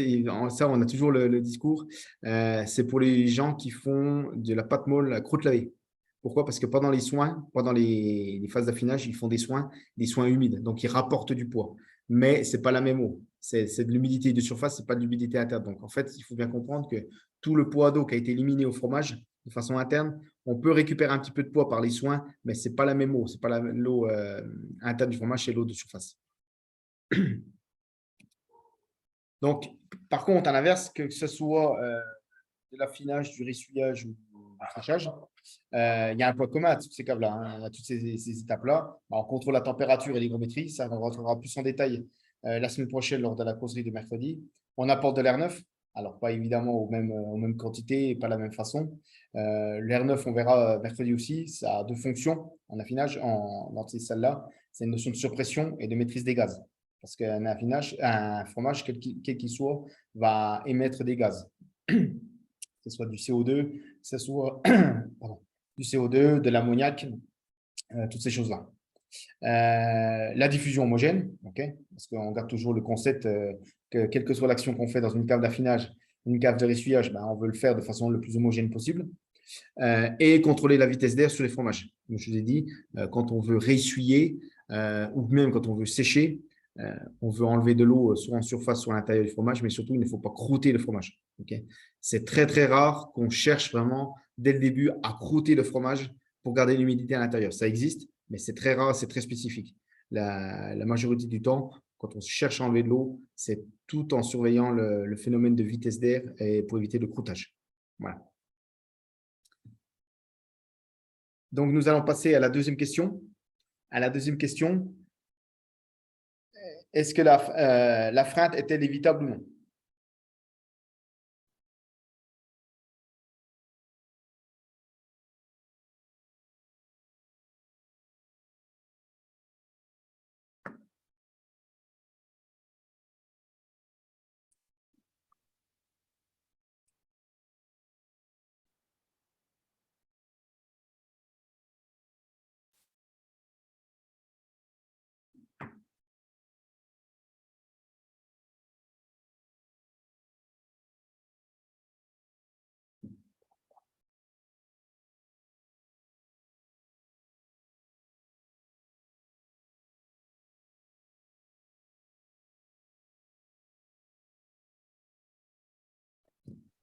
Speaker 4: on a toujours le discours. C'est pour les gens qui font de la pâte molle à croûte lavée. Pourquoi? Parce que pendant les soins, pendant les phases d'affinage, ils font des soins humides. Donc, ils rapportent du poids. Mais ce n'est pas la même eau. C'est de l'humidité de surface, ce n'est pas de l'humidité interne. Donc, en fait, il faut bien comprendre que tout le poids d'eau qui a été éliminé au fromage de façon interne, on peut récupérer un petit peu de poids par les soins, mais ce n'est pas la même eau. Ce n'est pas l'eau interne du fromage, c'est l'eau de surface. Donc, par contre, à l'inverse, que ce soit de l'affinage, du ressuyage ou du séchage, il y a un point commun à toutes ces caves-là, hein, à toutes ces étapes-là. On contrôle la température et l'hygrométrie. Ça, on rentrera plus en détail la semaine prochaine lors de la causerie de mercredi. On apporte de l'air neuf. Alors, pas évidemment aux mêmes quantités et pas de la même façon. L'air neuf, on verra mercredi aussi. Ça a deux fonctions en affinage dans ces salles-là. C'est une notion de surpression et de maîtrise des gaz. Parce un fromage, quel qu'il soit, va émettre des gaz. Que ce soit du CO2, que ce soit du CO2, de l'ammoniac, toutes ces choses-là. La diffusion homogène, parce qu'on garde toujours le concept que quelle que soit l'action qu'on fait dans une cave d'affinage, une cave de ressuyage, on veut le faire de façon le plus homogène possible. Et contrôler la vitesse d'air sur les fromages. Comme je vous ai dit, quand on veut ressuyer ou même quand on veut sécher, on veut enlever de l'eau soit en surface, soit à l'intérieur du fromage, mais surtout, il ne faut pas croûter le fromage. C'est très rare qu'on cherche vraiment, dès le début, à croûter le fromage pour garder l'humidité à l'intérieur. Ça existe, mais c'est très rare, c'est très spécifique. La majorité du temps, quand on cherche à enlever de l'eau, c'est tout en surveillant le phénomène de vitesse d'air et pour éviter le croûtage. Voilà. Donc, nous allons passer à la deuxième question. À la deuxième question, est-ce que la freinte est-elle évitable ou non?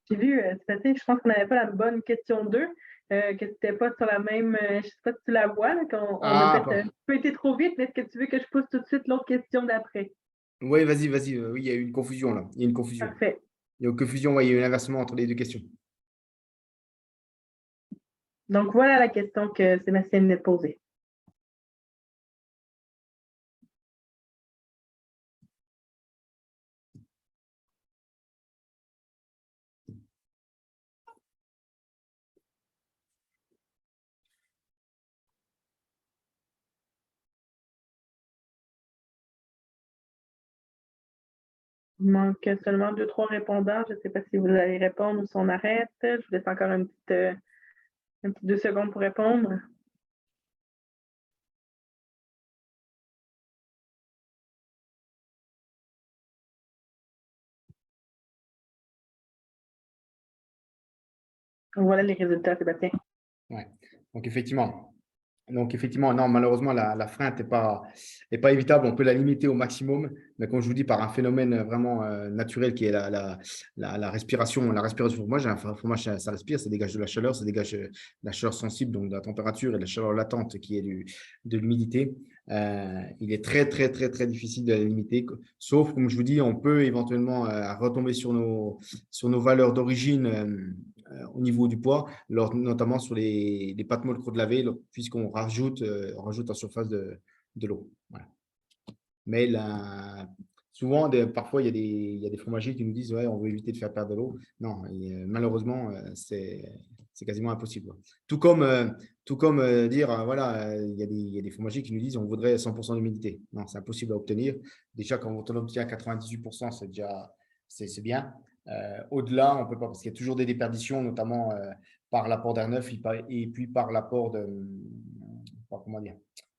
Speaker 2: J'ai vu, je pense qu'on n'avait pas la bonne question 2, que tu n'étais pas sur la même. Je ne sais pas si tu la vois, qu'on a peut-être un peu été trop vite, mais est-ce que tu veux que je pose tout de suite l'autre question d'après?
Speaker 4: Oui, vas-y. Oui, il y a eu une confusion là. Il y a une confusion.
Speaker 2: Parfait.
Speaker 4: Il y a une confusion, il y a eu un inversement entre les deux questions.
Speaker 2: Donc, voilà la question que Sébastien venait de poser. Il manque seulement 2-3 répondants. Je ne sais pas si vous allez répondre ou si on arrête. Je vous laisse encore un petit 2 secondes pour répondre. Voilà les résultats, Sébastien.
Speaker 4: Ouais. Donc, effectivement, non, malheureusement, la freinte n'est pas évitable. On peut la limiter au maximum, mais comme je vous dis, par un phénomène vraiment naturel qui est la respiration. La respiration du fromage, un fromage, ça respire, ça dégage de la chaleur, ça dégage de la chaleur sensible, donc de la température et de la chaleur latente qui est de l'humidité. Il est très, très, très, très difficile de la limiter, sauf, comme je vous dis, on peut éventuellement retomber sur nos valeurs d'origine au niveau du poids, notamment sur les pâtes molles croûte lavée, puisqu'on rajoute en surface de l'eau. Voilà. Mais souvent, parfois, il y a des fromagers qui nous disent ouais, on veut éviter de faire perdre de l'eau. Non, malheureusement, c'est quasiment impossible. Tout comme dire voilà, il y a des fromagers qui nous disent on voudrait 100% d'humidité. Non, c'est impossible à obtenir. Déjà, quand on obtient 98%, c'est bien. Au-delà, on ne peut pas, parce qu'il y a toujours des déperditions, notamment par l'apport d'air neuf et puis par l'apport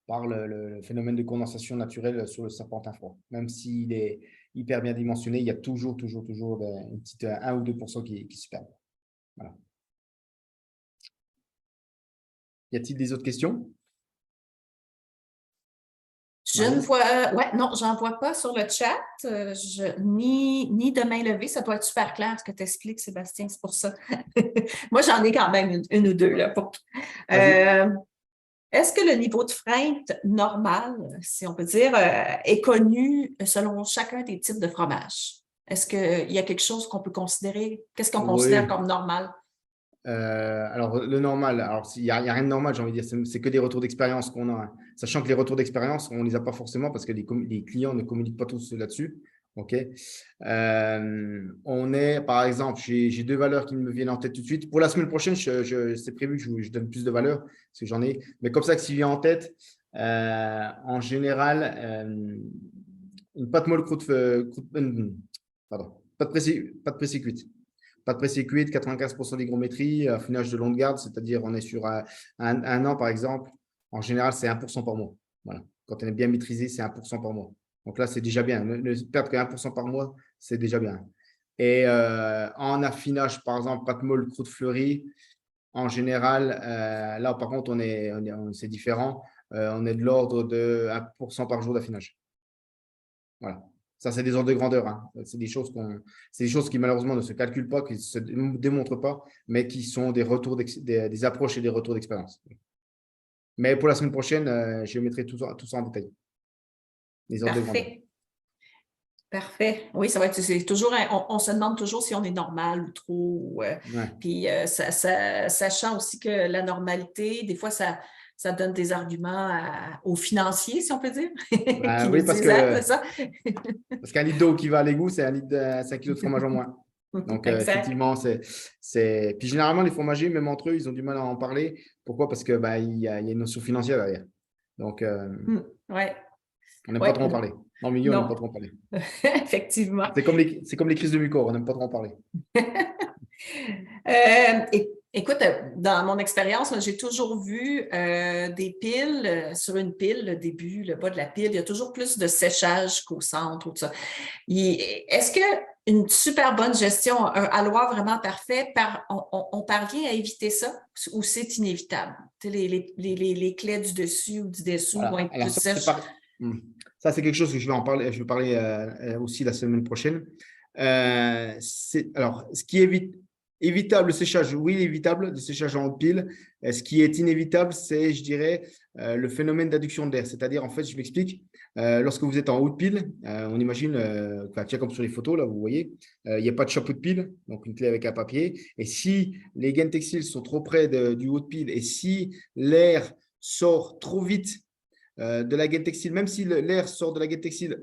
Speaker 4: par le phénomène de condensation naturelle sur le serpentin froid. Même s'il est hyper bien dimensionné, il y a toujours une petite 1 ou 2% qui se perdent. Voilà. Y a-t-il des autres questions?
Speaker 1: Je ne vois, non, j'en vois pas sur le chat, ni de main levée. Ça doit être super clair ce que tu expliques, Sébastien, c'est pour ça. Moi, j'en ai quand même une ou deux là. Est-ce que le niveau de freinte normal, si on peut dire, est connu selon chacun des types de fromages? Est-ce qu'il y a quelque chose qu'on peut considérer? Qu'est-ce qu'on considère comme normal?
Speaker 4: Alors, le normal, il n'y a rien de normal, j'ai envie de dire, c'est que des retours d'expérience qu'on a. Sachant que les retours d'expérience, on ne les a pas forcément parce que les clients ne communiquent pas tous là-dessus. Okay. On est, par exemple, j'ai 2 valeurs qui me viennent en tête tout de suite. Pour la semaine prochaine, c'est prévu que je donne plus de valeurs parce que j'en ai. Mais comme ça, que s'il vient en tête, en général, une pâte molle pâte pressée cuite. Pâte pressée cuite, 95% d'hygrométrie, affinage de longue garde, c'est-à-dire on est sur un an, par exemple. En général, c'est 1% par mois. Voilà. Quand on est bien maîtrisé, c'est 1% par mois. Donc là, c'est déjà bien. Ne perdre que 1% par mois, c'est déjà bien. Et en affinage, par exemple, pâte molle, croûte fleurie, en général, là, par contre, c'est différent. On est de l'ordre de 1% par jour d'affinage. Voilà. Ça, c'est des ordres de grandeur. Hein. C'est des choses qui, malheureusement, ne se calculent pas, qui ne se démontrent pas, mais qui sont des retours, des approches et des retours d'expérience. Mais pour la semaine prochaine, je mettrai tout ça en détail. Les ordres de grandeur.
Speaker 1: Parfait. Oui, ça va être, c'est toujours, on se demande toujours si on est normal ou trop. Puis, sachant aussi que la normalité, des fois, ça donne des arguments aux financiers, si on peut dire.
Speaker 4: Oui, parce qu'un litre d'eau qui va à l'égout, c'est 5 kilos de fromage en moins. Donc, effectivement, Puis généralement, les fromagers, même entre eux, ils ont du mal à en parler. Pourquoi? Parce qu'il y a une notion financière derrière. Donc, on n'aime pas trop en parler. Dans le milieu, on n'aime pas trop en parler.
Speaker 1: Effectivement.
Speaker 4: C'est comme les crises de mucor, on n'aime pas trop en parler.
Speaker 1: Écoute, dans mon expérience, j'ai toujours vu des piles, sur une pile, le début, le bas de la pile, il y a toujours plus de séchage qu'au centre. Tout ça. Est-ce qu'une super bonne gestion, un alloir vraiment parfait, on parvient à éviter ça ou c'est inévitable? Les clés du dessus ou du dessous vont être plus sèches.
Speaker 4: Ça, c'est quelque chose que je vais parler aussi la semaine prochaine. Alors, ce qui évite, Évitable le séchage, oui, évitable le séchage en haute pile. Ce qui est inévitable, c'est, je dirais, le phénomène d'adduction d'air. C'est-à-dire, en fait, je m'explique, lorsque vous êtes en haute pile, on imagine, tiens, comme sur les photos, là, vous voyez, il n'y a pas de chapeau de pile, donc une clé avec un papier. Et si les gaines textiles sont trop près du haut de pile et si l'air sort trop vite de la gaine textile, même si l'air sort de la gaine textile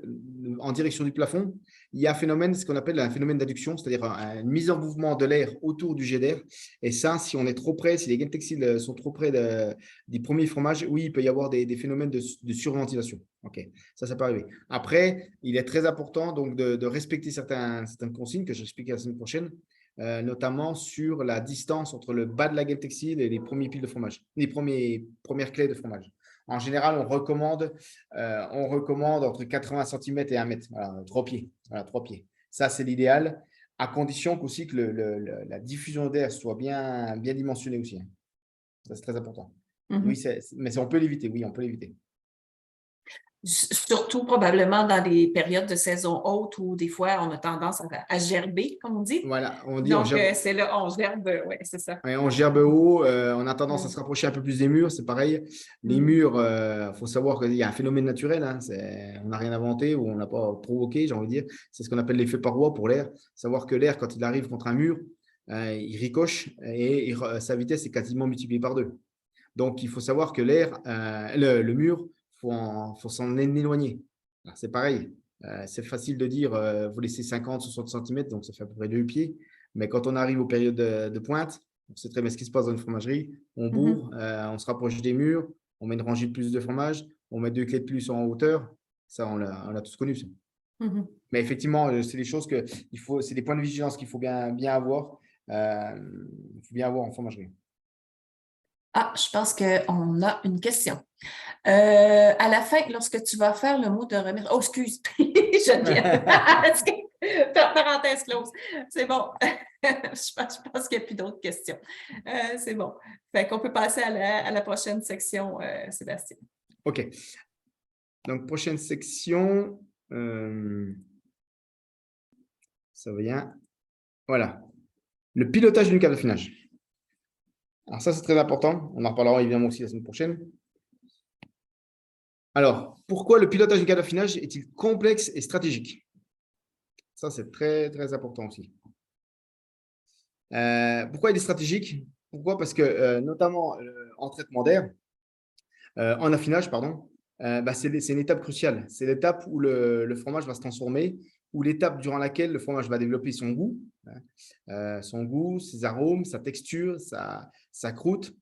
Speaker 4: en direction du plafond, il y a un phénomène, ce qu'on appelle un phénomène d'adduction, c'est-à-dire une mise en mouvement de l'air autour du jet d'air. Et ça, si on est trop près, si les gaines textiles sont trop près du premier fromage, oui, il peut y avoir des phénomènes de surventilation. OK, ça peut arriver. Après, il est très important donc de respecter certaines consignes que j'expliquerai la semaine prochaine, notamment sur la distance entre le bas de la gaine textile et les premiers piles de fromage, les premières clés de fromage. En général, on recommande entre 80 cm et 1 mètre, voilà, 3 pieds. Voilà, 3 pieds. Ça, c'est l'idéal, à condition qu'aussi que la diffusion d'air soit bien dimensionnée aussi. Hein. Ça, c'est très important. Oui, mais on peut l'éviter. Oui, on peut l'éviter.
Speaker 1: Surtout probablement dans les périodes de saison haute où des fois on a tendance à gerber, comme on dit.
Speaker 4: Voilà, on dit.
Speaker 1: Donc, c'est là, on gerbe, oui, c'est ça.
Speaker 4: Ouais, on gerbe haut, on a tendance à se rapprocher un peu plus des murs, c'est pareil. Les murs, il faut savoir qu'il y a un phénomène naturel, hein, on n'a rien inventé ou on n'a pas provoqué, j'ai envie de dire. C'est ce qu'on appelle l'effet paroi pour l'air. Savoir que l'air, quand il arrive contre un mur, il ricoche et sa vitesse est quasiment multipliée par 2. Donc, il faut savoir que l'air, le mur, faut s'en éloigner. C'est pareil. C'est facile de dire, vous laissez 50, 60 cm, donc ça fait à peu près 2 pieds. Mais quand on arrive aux périodes de pointe, on sait très bien ce qui se passe dans une fromagerie. On bourre, on se rapproche des murs, on met une rangée de plus de fromage, on met 2 clés de plus en hauteur. Ça, on l'a tous connu. Ça. Mais effectivement, c'est des choses c'est des points de vigilance qu'il faut bien avoir. Il faut bien avoir en fromagerie.
Speaker 1: Ah, je pense qu'on a une question. À la fin, lorsque tu vas faire le mot de remerciement… Oh, excuse, Geneviève. Parenthèse close. C'est bon. Je pense qu'il n'y a plus d'autres questions. C'est bon. Fait qu'on peut passer à la prochaine section, Sébastien.
Speaker 4: OK. Donc, prochaine section. Ça vient. Voilà. Le pilotage d'une cave d'affinage. Alors, ça, c'est très important. On en reparlera évidemment aussi la semaine prochaine. Alors, pourquoi le pilotage d'une cave d'affinage est-il complexe et stratégique? Ça, c'est très, très important aussi. Pourquoi il est stratégique? Pourquoi? Parce que, notamment en traitement d'air, en affinage, pardon, c'est une étape cruciale. C'est l'étape où le fromage va se transformer, ou l'étape durant laquelle le fromage va développer son goût, ses arômes, sa texture, sa croûte.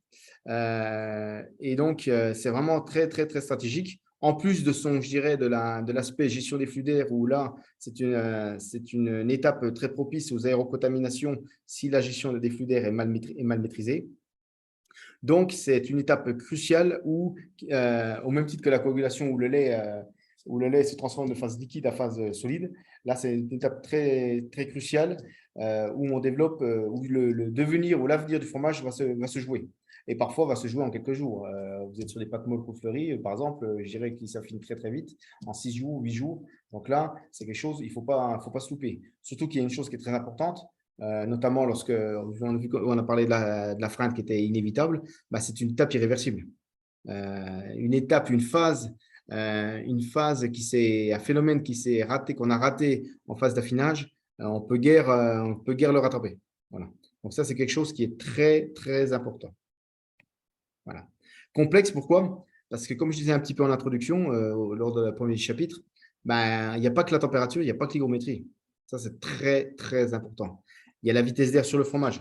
Speaker 4: Et donc, c'est vraiment très, très, très stratégique. En plus de je dirais, de l'aspect gestion des flux d'air, où là, c'est une étape très propice aux aérocontaminations si la gestion des flux d'air est mal maîtrisée. Donc, c'est une étape cruciale où, au même titre que la coagulation où le lait se transforme de phase liquide à phase solide, là, c'est une étape très, très cruciale où on développe, où le devenir ou l'avenir du fromage va se jouer. Et parfois, va se jouer en quelques jours. Vous êtes sur des pâtes molles fleuries, par exemple, je dirais qu'ils s'affinent très, très vite, en 6 jours, 8 jours. Donc là, c'est quelque chose, il ne faut pas se louper. Surtout qu'il y a une chose qui est très importante, notamment lorsque on a parlé de la freinte qui était inévitable, c'est une étape irréversible. Une étape, une phase un phénomène qui s'est raté, qu'on a raté en phase d'affinage, on peut guère le rattraper. Voilà. Donc ça, c'est quelque chose qui est très, très important. Voilà. Complexe, pourquoi? Parce que comme je disais un petit peu en introduction, lors de la premier chapitre, il n'y a pas que la température, il n'y a pas que l'hygrométrie. Ça, c'est très, très important. Il y a la vitesse d'air sur le fromage.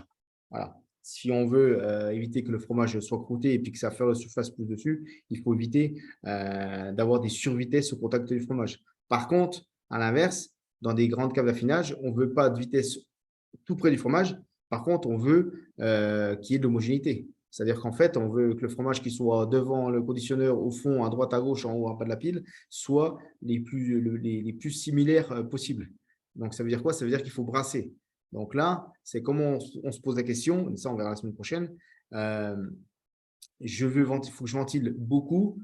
Speaker 4: Voilà. Si on veut éviter que le fromage soit croûté et puis que ça fasse la surface plus dessus, il faut éviter d'avoir des survitesses au contact du fromage. Par contre, à l'inverse, dans des grandes caves d'affinage, on ne veut pas de vitesse tout près du fromage. Par contre, on veut qu'il y ait de l'homogénéité. C'est-à-dire qu'en fait, on veut que le fromage qui soit devant le conditionneur, au fond, à droite, à gauche, en haut, en bas de la pile, soit les plus similaires possibles. Donc, ça veut dire quoi? Ça veut dire qu'il faut brasser. Donc là, c'est comment on se pose la question, et ça, on verra la semaine prochaine. faut que je ventile beaucoup,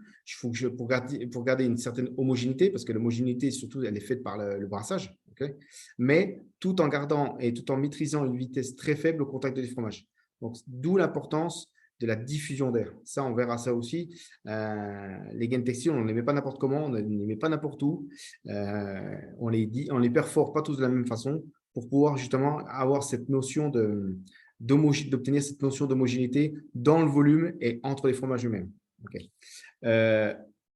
Speaker 4: pour garder une certaine homogénéité, parce que l'homogénéité, surtout, elle est faite par le brassage, okay, mais tout en gardant et tout en maîtrisant une vitesse très faible au contact du fromage. Donc, d'où l'importance de la diffusion d'air. Ça, on verra ça aussi. Les gaines textiles, on ne les met pas n'importe comment, on ne les met pas n'importe où. On les perfore pas tous de la même façon pour pouvoir justement avoir cette notion d'obtenir cette notion d'homogénéité dans le volume et entre les fromages eux-mêmes. Okay.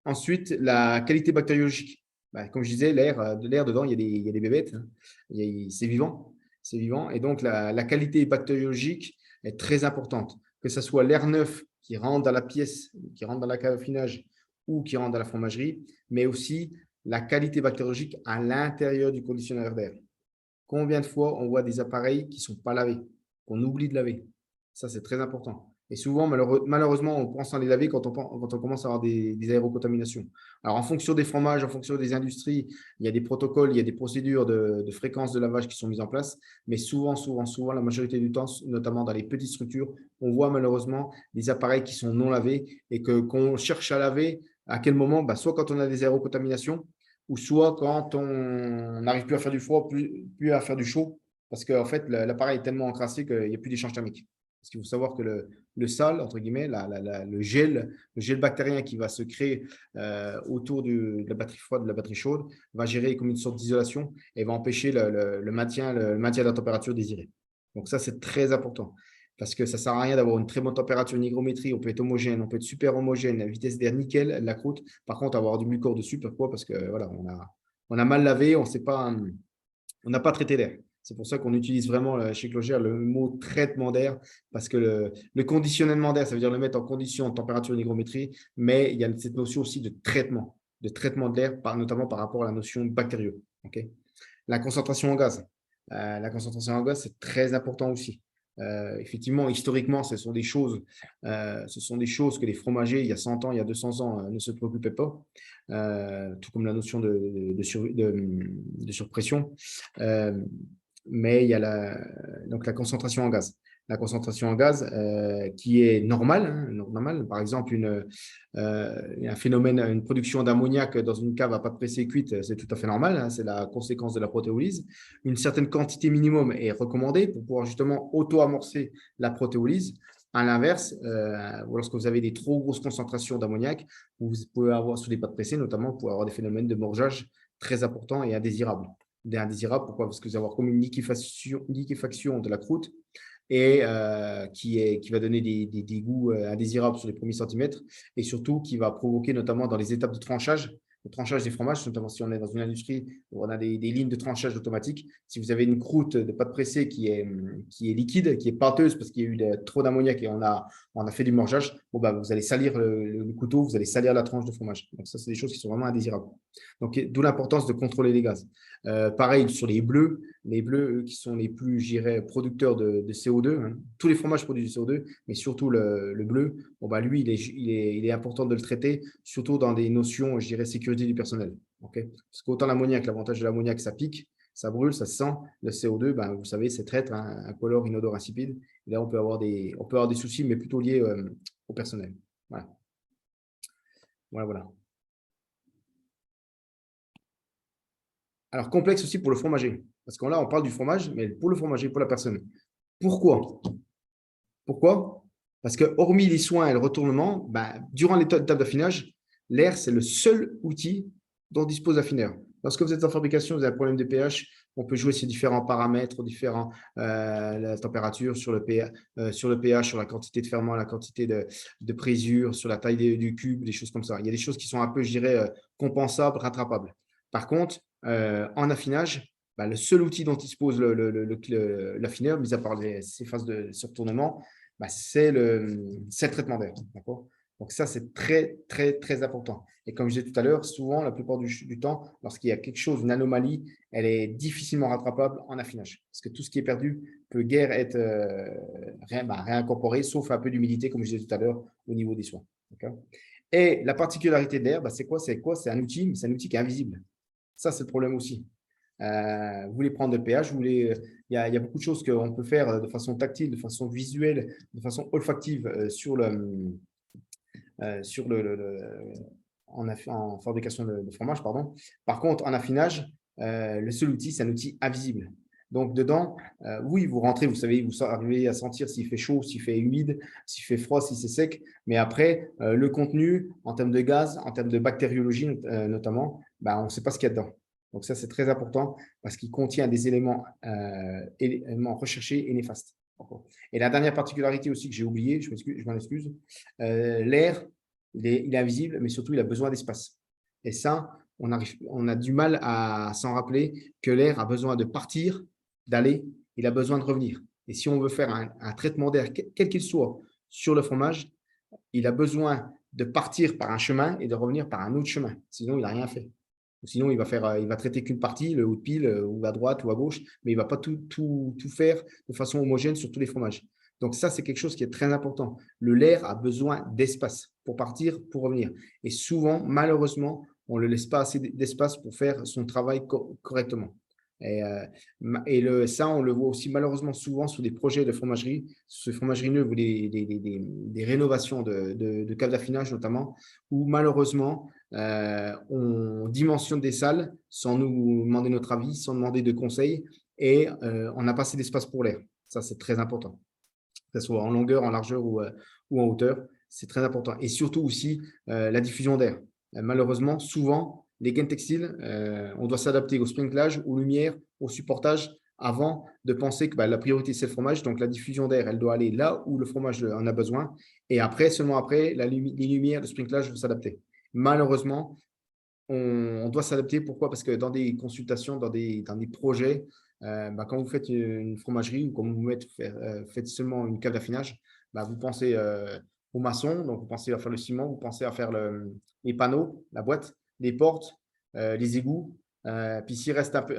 Speaker 4: Ensuite, la qualité bactériologique. Comme je disais, l'air dedans, il y a des bébêtes, hein. C'est vivant. C'est vivant. Et donc, la qualité bactériologique est très importante. Que ce soit l'air neuf qui rentre dans la pièce, qui rentre dans la cave à affinage ou qui rentre dans la fromagerie, mais aussi la qualité bactériologique à l'intérieur du conditionneur d'air. Combien de fois on voit des appareils qui ne sont pas lavés, qu'on oublie de laver? Ça, c'est très important. Et souvent, malheureusement, on pense à les laver quand on commence à avoir des aérocontaminations. Alors, en fonction des fromages, en fonction des industries, il y a des protocoles, il y a des procédures de fréquence de lavage qui sont mises en place. Mais souvent, la majorité du temps, notamment dans les petites structures, on voit malheureusement des appareils qui sont non lavés et qu'on cherche à laver à quel moment? Soit quand on a des aérocontaminations, ou soit quand on n'arrive plus à faire du froid, plus à faire du chaud, parce qu'en fait, l'appareil est tellement encrassé qu'il n'y a plus d'échange thermique. Parce qu'il faut savoir que le sale, entre guillemets, le gel bactérien qui va se créer autour de la batterie froide, de la batterie chaude, va gérer comme une sorte d'isolation et va empêcher le maintien de la température désirée. Donc ça, c'est très important. Parce que ça ne sert à rien d'avoir une très bonne température, une hygrométrie, on peut être homogène, on peut être super homogène, la vitesse d'air nickel, la croûte. Par contre, avoir du mucor dessus, pourquoi? Parce que voilà, on a mal lavé, on n'a pas traité l'air. C'est pour ça qu'on utilise vraiment chez Clogère le mot traitement d'air, parce que le conditionnement d'air, ça veut dire le mettre en condition de température, une hygrométrie, mais il y a cette notion aussi de traitement de l'air, notamment par rapport à la notion bactérieux. Okay. La concentration en gaz. C'est très important aussi. Effectivement, historiquement, ce sont des choses que les fromagers, il y a 100 ans, il y a 200 ans, ne se préoccupaient pas, tout comme la notion de surpression. Mais il y a donc la concentration en gaz. La concentration en gaz qui est normale, hein, par exemple, un phénomène, une production d'ammoniac dans une cave à pâte pressée cuite, c'est tout à fait normal, hein, c'est la conséquence de la protéolyse. Une certaine quantité minimum est recommandée pour pouvoir justement auto-amorcer la protéolyse. À l'inverse, lorsque vous avez des trop grosses concentrations d'ammoniac, vous pouvez avoir sur les pâtes pressées, notamment, vous pouvez avoir des phénomènes de morgeage très importants et indésirables. Pourquoi? Parce que vous allez avoir comme une liquéfaction de la croûte et qui va donner des goûts indésirables sur les premiers centimètres et surtout qui va provoquer notamment dans les étapes de tranchage, le tranchage des fromages, notamment si on est dans une industrie où on a des lignes de tranchage automatique. Si vous avez une croûte de pâte pressée qui est liquide, qui est pâteuse parce qu'il y a eu trop d'ammoniac et on a fait du morgeage, vous allez salir le couteau, vous allez salir la tranche de fromage. Donc ça, c'est des choses qui sont vraiment indésirables. Donc, d'où l'importance de contrôler les gaz. Pareil sur les bleus qui sont les plus, je dirais, producteurs de CO2. Hein. Tous les fromages produisent du CO2, mais surtout le bleu, lui, il est important de le traiter, surtout dans des notions, je dirais, sécurité du personnel. Okay, parce qu'autant l'ammoniac, l'avantage de l'ammoniac, ça pique, ça brûle, ça se sent. Le CO2, vous savez, c'est traître, hein, incolore, inodore, insipide. Et là, on peut avoir des soucis, mais plutôt liés au personnel. Voilà. Alors, complexe aussi pour le fromager. Parce que là, on parle du fromage, mais pour le fromager, pour la personne. Pourquoi? Parce que, hormis les soins et le retournement, durant l'étape d'affinage, l'air, c'est le seul outil dont dispose l'affineur. Lorsque vous êtes en fabrication, vous avez un problème de pH, on peut jouer sur différents paramètres, la température, sur le pH, sur la quantité de ferment, la quantité de présure, sur la taille du cube, des choses comme ça. Il y a des choses qui sont un peu, je dirais, compensables, rattrapables. Par contre, en affinage, le seul outil dont dispose l'affineur, mis à part ces phases de retournement, c'est le traitement d'air. Donc ça, c'est très, très, très important. Et comme je disais tout à l'heure, souvent, la plupart du temps, lorsqu'il y a quelque chose, une anomalie, elle est difficilement rattrapable en affinage. Parce que tout ce qui est perdu peut guère être réincorporé, sauf un peu d'humidité, comme je disais tout à l'heure, au niveau des soins. Et la particularité de l'air, c'est quoi? C'est un outil, mais c'est un outil qui est invisible. Ça, c'est le problème aussi. Vous voulez prendre le pH, il y a beaucoup de choses qu'on peut faire de façon tactile, de façon visuelle, de façon olfactive sur en fabrication de fromage, pardon. Par contre, en affinage, le seul outil, c'est un outil invisible. Donc, dedans, oui, vous rentrez, vous savez, vous arrivez à sentir s'il fait chaud, s'il fait humide, s'il fait froid, si c'est sec. Mais après, le contenu, en termes de gaz, en termes de bactériologie notamment, on ne sait pas ce qu'il y a dedans. Donc, ça, c'est très important parce qu'il contient des éléments recherchés et néfastes. Et la dernière particularité aussi que j'ai oubliée, je m'en excuse, l'air, il est invisible, mais surtout, il a besoin d'espace. Et ça, on a du mal à s'en rappeler que l'air a besoin de partir, d'aller, il a besoin de revenir. Et si on veut faire un traitement d'air, quel qu'il soit, sur le fromage, il a besoin de partir par un chemin et de revenir par un autre chemin. Sinon, il n'a rien fait. Sinon, il va traiter qu'une partie, le haut de pile, ou à droite ou à gauche, mais il ne va pas tout faire de façon homogène sur tous les fromages. Donc ça, c'est quelque chose qui est très important. Le lair a besoin d'espace pour partir, pour revenir. Et souvent, malheureusement, on ne laisse pas assez d'espace pour faire son travail correctement. Ça, on le voit aussi malheureusement souvent sur des projets de fromagerie, sur ces fromageries neuves ou des rénovations de caves d'affinage notamment, où malheureusement, on dimensionne des salles sans nous demander notre avis, sans demander de conseils, et on n'a pas assez d'espace pour l'air. Ça, c'est très important. Que ce soit en longueur, en largeur ou en hauteur, c'est très important. Et surtout aussi, la diffusion d'air. Malheureusement, souvent, les gaines textiles, on doit s'adapter au sprinklage, aux lumières, au supportage, avant de penser que la priorité, c'est le fromage. Donc, la diffusion d'air, elle doit aller là où le fromage en a besoin. Et après, seulement après, les lumières, le sprinklage vont s'adapter. Malheureusement, on doit s'adapter. Pourquoi? Parce que dans des consultations, dans des projets, quand vous faites une fromagerie ou quand vous faites seulement une cave d'affinage, vous pensez au maçon, donc vous pensez à faire le ciment, vous pensez à faire les panneaux, la boîte, les portes, les égouts. Puis s'il reste un peu,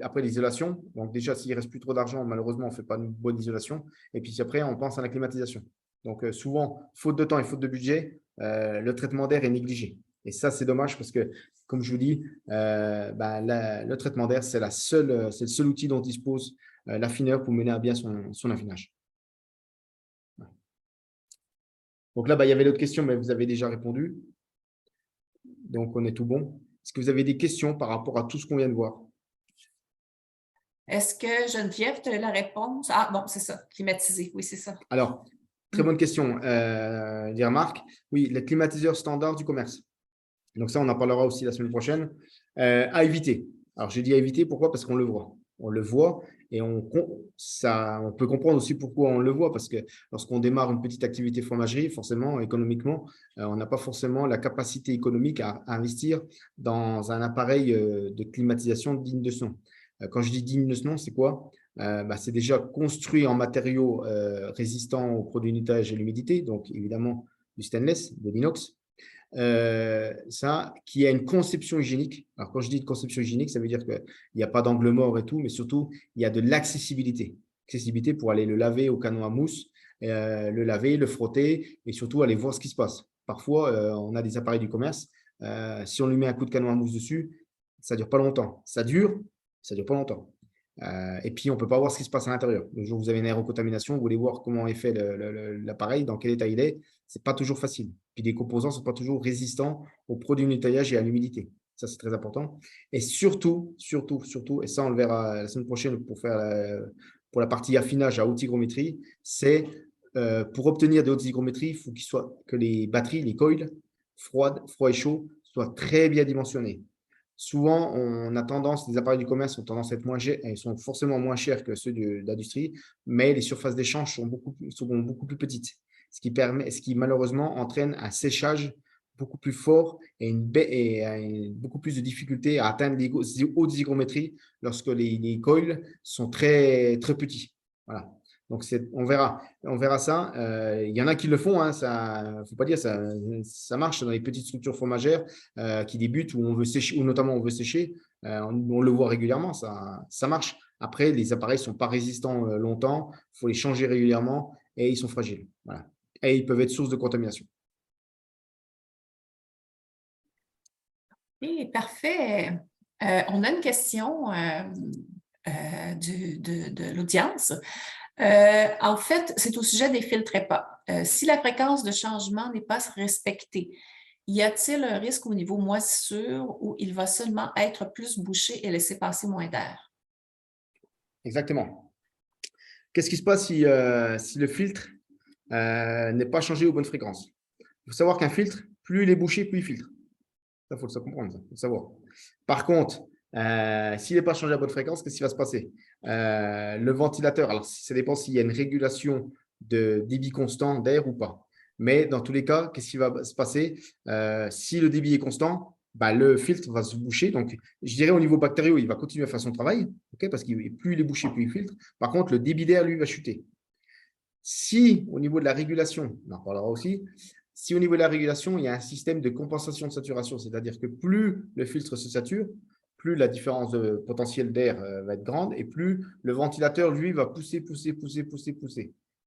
Speaker 4: après l'isolation, donc déjà s'il ne reste plus trop d'argent, malheureusement on ne fait pas une bonne isolation. Et puis après on pense à la climatisation. Donc souvent, faute de temps et faute de budget, le traitement d'air est négligé. Et ça, c'est dommage parce que, comme je vous dis, le traitement d'air, c'est le seul outil dont dispose l'affineur pour mener à bien son affinage. Donc là, il y avait d'autres questions, mais vous avez déjà répondu. Donc, on est tout bon. Est-ce que vous avez des questions par rapport à tout ce qu'on vient de voir?
Speaker 1: Est-ce que Geneviève, tu as la réponse? Ah, bon, c'est ça, climatisé. Oui, c'est ça.
Speaker 4: Alors, très bonne question, dire Marc. Oui, les climatiseurs standards du commerce. Donc ça, on en parlera aussi la semaine prochaine. À éviter. Alors, j'ai dit à éviter, pourquoi? Parce qu'on le voit. On le voit et on peut comprendre aussi pourquoi on le voit, parce que lorsqu'on démarre une petite activité fromagerie, forcément, économiquement, on n'a pas forcément la capacité économique à investir dans un appareil de climatisation digne de ce nom. Quand je dis digne de ce nom, c'est quoi? C'est déjà construit en matériaux résistants aux produits de nettoyage et à l'humidité, donc évidemment du stainless, de l'inox. Ça, qui a une conception hygiénique. Alors, quand je dis de conception hygiénique, ça veut dire qu'il n'y a pas d'angle mort et tout, mais surtout, il y a de l'accessibilité. Accessibilité pour aller le laver au canon à mousse, le laver, le frotter et surtout aller voir ce qui se passe. Parfois, on a des appareils du commerce. Si on lui met un coup de canon à mousse dessus, ça ne dure pas longtemps. Ça dure pas longtemps. Et puis, on ne peut pas voir ce qui se passe à l'intérieur. Le jour où vous avez une aérocontamination, vous voulez voir comment est fait l'appareil, dans quel état il est, ce n'est pas toujours facile. Puis, les composants ne sont pas toujours résistants aux produits de nettoyage et à l'humidité. Ça, c'est très important. Et surtout, et ça, on le verra la semaine prochaine pour la partie affinage à haute hygrométrie, c'est pour obtenir de hautes hygrométries, il faut que les batteries, les coils, froid et chaud, soient très bien dimensionnés. Souvent, les appareils du commerce ont tendance à être moins chers, ils sont forcément moins chers que ceux d'industrie, mais les surfaces d'échange sont beaucoup plus petites, ce qui malheureusement entraîne un séchage beaucoup plus fort et beaucoup plus de difficultés à atteindre les hautes hygrométries lorsque les coils sont très, très petits. Voilà. Donc, on verra ça. Il y en a qui le font, hein, ça, faut pas dire, ça marche dans les petites structures fromagères qui débutent, où on veut sécher, ou notamment on veut sécher. On le voit régulièrement, ça marche. Après, les appareils ne sont pas résistants longtemps, il faut les changer régulièrement et ils sont fragiles. Voilà. Et ils peuvent être source de contamination.
Speaker 1: Oui, parfait. On a une question de l'audience. En fait, c'est au sujet des filtres EPA. Si la fréquence de changement n'est pas respectée, y a-t-il un risque au niveau moisissure où il va seulement être plus bouché et laisser passer moins d'air?
Speaker 4: Exactement. Qu'est-ce qui se passe si le filtre n'est pas changé aux bonnes fréquences? Il faut savoir qu'un filtre, plus il est bouché, plus il filtre. Ça, il faut le comprendre, il faut le savoir. Par contre, s'il n'est pas changé à bonne fréquence, qu'est-ce qui va se passer? Le ventilateur, alors ça dépend s'il y a une régulation de débit constant d'air ou pas. Mais dans tous les cas, qu'est-ce qui va se passer? Si le débit est constant, bah, le filtre va se boucher. Donc, je dirais au niveau bactériaux, il va continuer à faire son travail, okay, parce que plus il est bouché, plus il filtre. Par contre, le débit d'air, lui, va chuter. Si au niveau de la régulation, on en parlera aussi, si au niveau de la régulation, il y a un système de compensation de saturation, c'est-à-dire que plus le filtre se sature, plus la différence de potentiel d'air va être grande et plus le ventilateur, lui, va pousser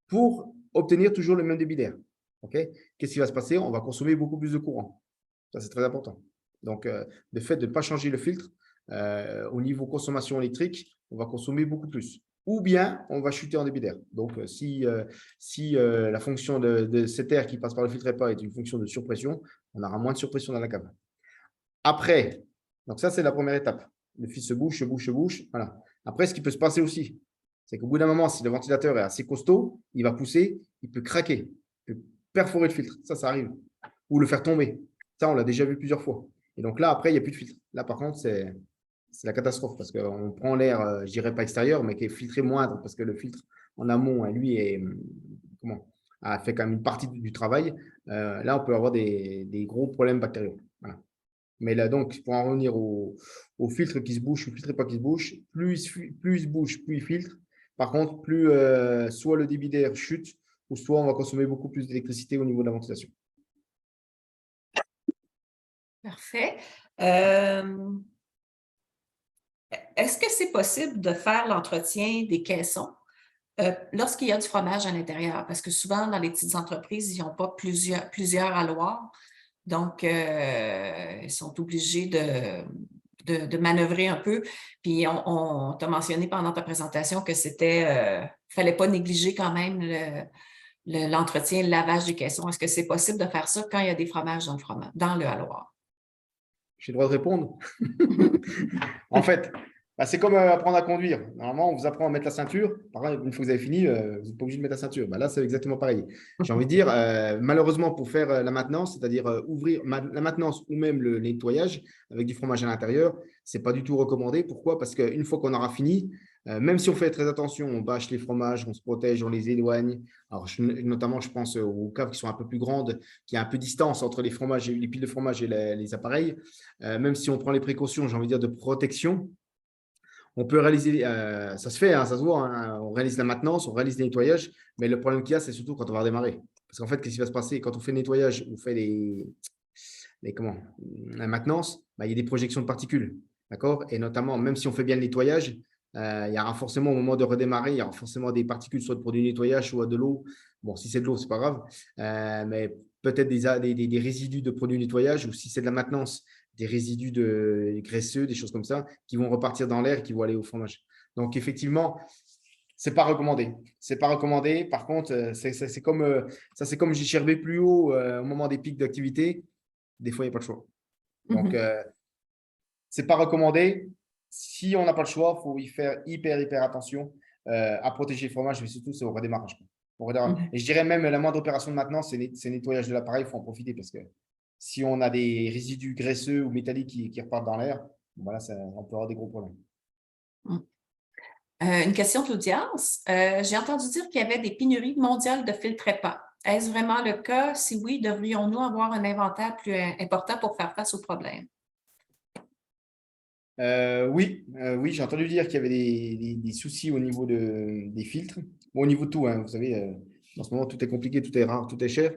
Speaker 4: pour obtenir toujours le même débit d'air. Okay. Qu'est-ce qui va se passer? On va consommer beaucoup plus de courant. Ça, c'est très important. Donc, le fait de ne pas changer le filtre, au niveau consommation électrique, on va consommer beaucoup plus. Ou bien, on va chuter en débit d'air. Donc, si la fonction de cet air qui passe par le filtre EPA est une fonction de surpression, on aura moins de surpression dans la cave. Après, donc ça, c'est la première étape. Le filtre se bouche. Voilà. Après, ce qui peut se passer aussi, c'est qu'au bout d'un moment, si le ventilateur est assez costaud, il va pousser, il peut craquer, il peut perforer le filtre. Ça arrive. Ou le faire tomber. Ça, on l'a déjà vu plusieurs fois. Et donc là, après, il n'y a plus de filtre. Là, par contre, c'est la catastrophe parce qu'on prend l'air, je dirais pas extérieur, mais qui est filtré moindre parce que le filtre en amont, lui, a fait quand même une partie du travail. Là, on peut avoir des gros problèmes bactériaux. Voilà. Mais là, donc, pour en revenir au filtre qui se bouche ou filtre pas qui se bouche, plus il se bouche, plus il filtre. Par contre, plus soit le débit d'air chute, ou soit on va consommer beaucoup plus d'électricité au niveau de la ventilation.
Speaker 1: Parfait. Est-ce que c'est possible de faire l'entretien des caissons lorsqu'il y a du fromage à l'intérieur? Parce que souvent, dans les petites entreprises, ils n'ont pas plusieurs alloirs. Donc, ils sont obligés de manœuvrer un peu. Puis, on t'a mentionné pendant ta présentation que c'était, fallait pas négliger quand même l'entretien, le lavage des caissons. Est-ce que c'est possible de faire ça quand il y a des fromages dans le alloir?
Speaker 4: J'ai le droit de répondre. En fait, c'est comme apprendre à conduire. Normalement, on vous apprend à mettre la ceinture. Par contre, une fois que vous avez fini, vous n'êtes pas obligé de mettre la ceinture. Là, c'est exactement pareil. J'ai envie de dire, malheureusement, pour faire la maintenance, c'est-à-dire ouvrir la maintenance ou même le nettoyage avec du fromage à l'intérieur, ce n'est pas du tout recommandé. Pourquoi? Parce qu'une fois qu'on aura fini, même si on fait très attention, on bâche les fromages, on se protège, on les éloigne. Alors, notamment, je pense aux caves qui sont un peu plus grandes, qui a un peu de distance entre les fromages, les piles de fromage et les appareils. Même si on prend les précautions, j'ai envie de dire, de protection, on peut réaliser, ça se fait, ça se voit, on réalise la maintenance, on réalise les nettoyages, mais le problème qu'il y a, c'est surtout quand on va redémarrer. Parce qu'en fait, qu'est-ce qui va se passer? Quand on fait le nettoyage, on fait la maintenance, il y a des projections de particules. D'accord? Et notamment, même si on fait bien le nettoyage, il y aura forcément, au moment de redémarrer, il y aura forcément des particules, soit pour du nettoyage, soit de l'eau. Bon, si c'est de l'eau, ce n'est pas grave. Mais peut-être des résidus de produits de nettoyage, ou si c'est de la maintenance, des résidus graisseux, des choses comme ça, qui vont repartir dans l'air et qui vont aller au fromage. Donc, effectivement, ce n'est pas recommandé. Ce n'est pas recommandé. Par contre, c'est comme j'ai chervé plus haut au moment des pics d'activité. Des fois, il n'y a pas de choix. Donc, ce n'est pas recommandé. Si on n'a pas le choix, il faut y faire hyper attention à protéger le fromage, mais surtout, c'est au redémarrage. Et je dirais même la moindre opération de maintenance, c'est nettoyage de l'appareil, il faut en profiter parce que si on a des résidus graisseux ou métalliques qui repartent dans l'air, voilà, on peut avoir des gros problèmes.
Speaker 1: Une question de l'audience. J'ai entendu dire qu'il y avait des pénuries mondiales de filtres EPA. Est-ce vraiment le cas? Si oui, devrions-nous avoir un inventaire plus important pour faire face aux problèmes?
Speaker 4: Oui, j'ai entendu dire qu'il y avait des soucis au niveau des filtres. Bon, au niveau de tout, vous savez, en ce moment, tout est compliqué, tout est rare, tout est cher.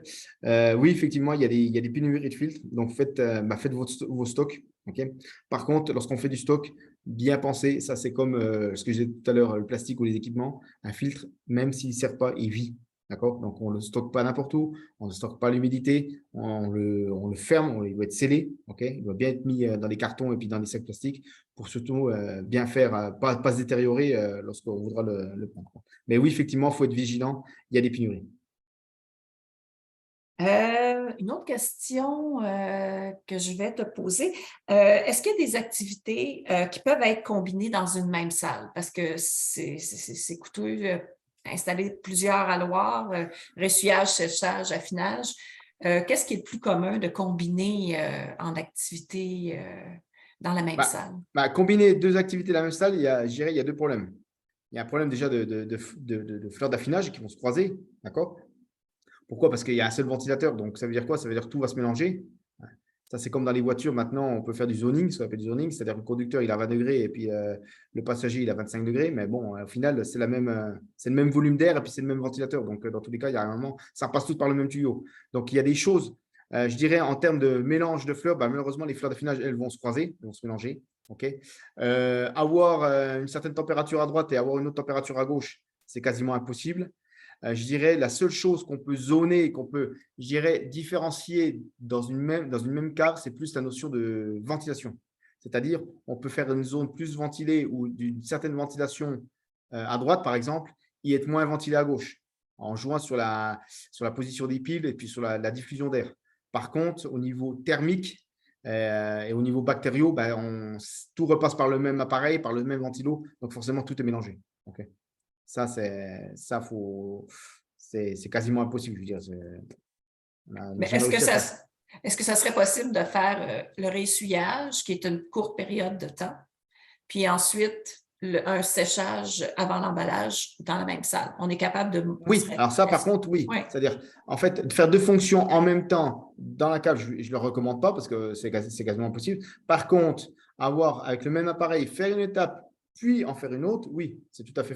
Speaker 4: Oui, effectivement, il y a des pénuries de filtres. Donc, faites vos stocks. Okay. Par contre, lorsqu'on fait du stock, bien penser, ça c'est comme ce que j'ai dit tout à l'heure, le plastique ou les équipements. Un filtre, même s'il ne sert pas, il vit. D'accord? Donc, on ne le stocke pas n'importe où, on ne stocke pas l'humidité, on le ferme, il doit être scellé, ok? Il doit bien être mis dans des cartons et puis dans des sacs plastiques pour surtout bien faire, pas se détériorer lorsqu'on voudra le prendre. Mais oui, effectivement, il faut être vigilant, il y a des pénuries.
Speaker 1: Une autre question que je vais te poser. Est-ce qu'il y a des activités qui peuvent être combinées dans une même salle? Parce que c'est coûteux installer plusieurs alloirs, ressuyage, séchage, affinage. Qu'est-ce qui est le plus commun de combiner en activité dans la même salle?
Speaker 4: Combiner deux activités dans la même salle, je dirais, il y a deux problèmes. Il y a un problème déjà de fleurs d'affinage qui vont se croiser, d'accord? Pourquoi? Parce qu'il y a un seul ventilateur. Donc, ça veut dire quoi? Ça veut dire que tout va se mélanger. Ça, c'est comme dans les voitures. Maintenant, on peut faire du zoning, ce qu'on appelle du zoning. C'est-à-dire que le conducteur, il a 20 degrés et puis le passager, il a 25 degrés. Mais bon, au final, c'est le même volume d'air et puis c'est le même ventilateur. Donc, dans tous les cas, il y a un moment, ça passe tout par le même tuyau. Donc, il y a des choses, je dirais, en termes de mélange de fleurs, malheureusement, les fleurs d'affinage, elles vont se croiser, elles vont se mélanger. Okay. Avoir une certaine température à droite et avoir une autre température à gauche, c'est quasiment impossible. Je dirais la seule chose qu'on peut zoner, qu'on peut, je dirais, différencier dans une même cave, c'est plus la notion de ventilation. C'est-à-dire, on peut faire une zone plus ventilée ou d'une certaine ventilation à droite, par exemple, et être moins ventilée à gauche, en jouant sur la position des piles et puis sur la diffusion d'air. Par contre, au niveau thermique et au niveau bactériaux, tout repasse par le même appareil, par le même ventilo, donc forcément, tout est mélangé. Okay. Ça, c'est quasiment impossible. Je veux dire,
Speaker 1: Mais est-ce que ça serait possible de faire le ressuyage, qui est une courte période de temps, puis ensuite un séchage avant l'emballage dans la même salle? On est capable de…
Speaker 4: Oui, alors ça, par contre, oui.
Speaker 1: Oui.
Speaker 4: C'est-à-dire, en fait, de faire deux fonctions en même temps dans la cave, je ne le recommande pas parce que c'est quasiment impossible. Par contre, avoir avec le même appareil, faire une étape, puis en faire une autre, oui, c'est tout à fait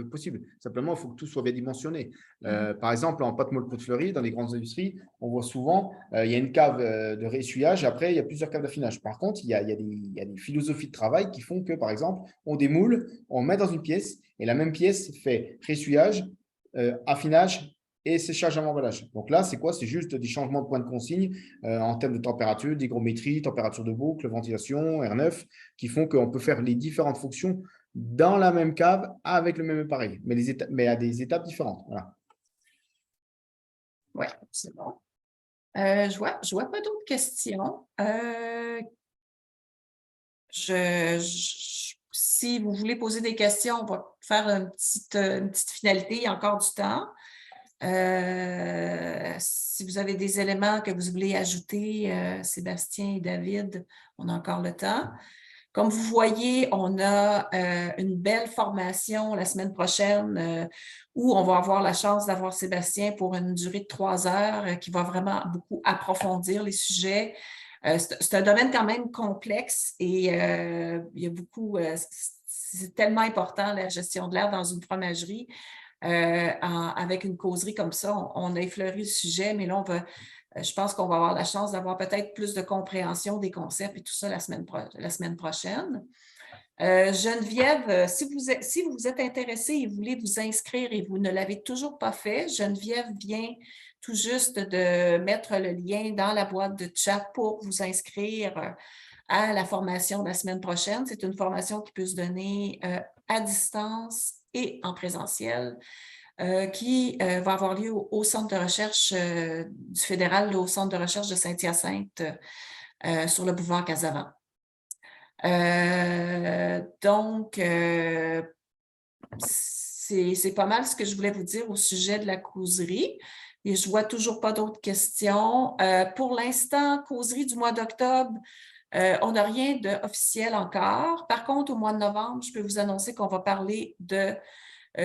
Speaker 4: possible. Simplement, il faut que tout soit bien dimensionné. Par exemple, en pâte molle pot de fleurie, dans les grandes industries, on voit souvent, il y a une cave de ressuyage, après, il y a plusieurs caves d'affinage. Par contre, il y a des philosophies de travail qui font que, par exemple, on démoule, on met dans une pièce, et la même pièce fait ressuyage, affinage et séchage avant emballage. Donc là, c'est quoi? C'est juste des changements de point de consigne en termes de température, d'hygrométrie, température de boucle, ventilation, R9, qui font qu'on peut faire les différentes fonctions dans la même cave avec le même appareil, mais à des étapes différentes. Voilà.
Speaker 1: Oui, c'est bon. Je vois pas d'autres questions. Si vous voulez poser des questions, on va faire une petite finalité, il y a encore du temps. Si vous avez des éléments que vous voulez ajouter, Sébastien et David, on a encore le temps. Comme vous voyez, on a une belle formation la semaine prochaine où on va avoir la chance d'avoir Sébastien pour une durée de 3 heures qui va vraiment beaucoup approfondir les sujets. C'est un domaine quand même complexe et il y a beaucoup, c'est tellement important la gestion de l'air dans une fromagerie. Avec une causerie comme ça, on a effleuré le sujet, mais là, je pense qu'on va avoir la chance d'avoir peut-être plus de compréhension des concepts et tout ça la semaine prochaine. Geneviève, si vous êtes intéressé et vous voulez vous inscrire et vous ne l'avez toujours pas fait, Geneviève vient tout juste de mettre le lien dans la boîte de chat pour vous inscrire à la formation de la semaine prochaine. C'est une formation qui peut se donner à distance et en présentiel, qui va avoir lieu au centre de recherche du fédéral, au centre de recherche de Saint-Hyacinthe, sur le boulevard Casavant. Donc, c'est pas mal ce que je voulais vous dire au sujet de la causerie. Et je vois toujours pas d'autres questions. Pour l'instant, causerie du mois d'octobre, on n'a rien d'officiel encore. Par contre, au mois de novembre, je peux vous annoncer qu'on va parler de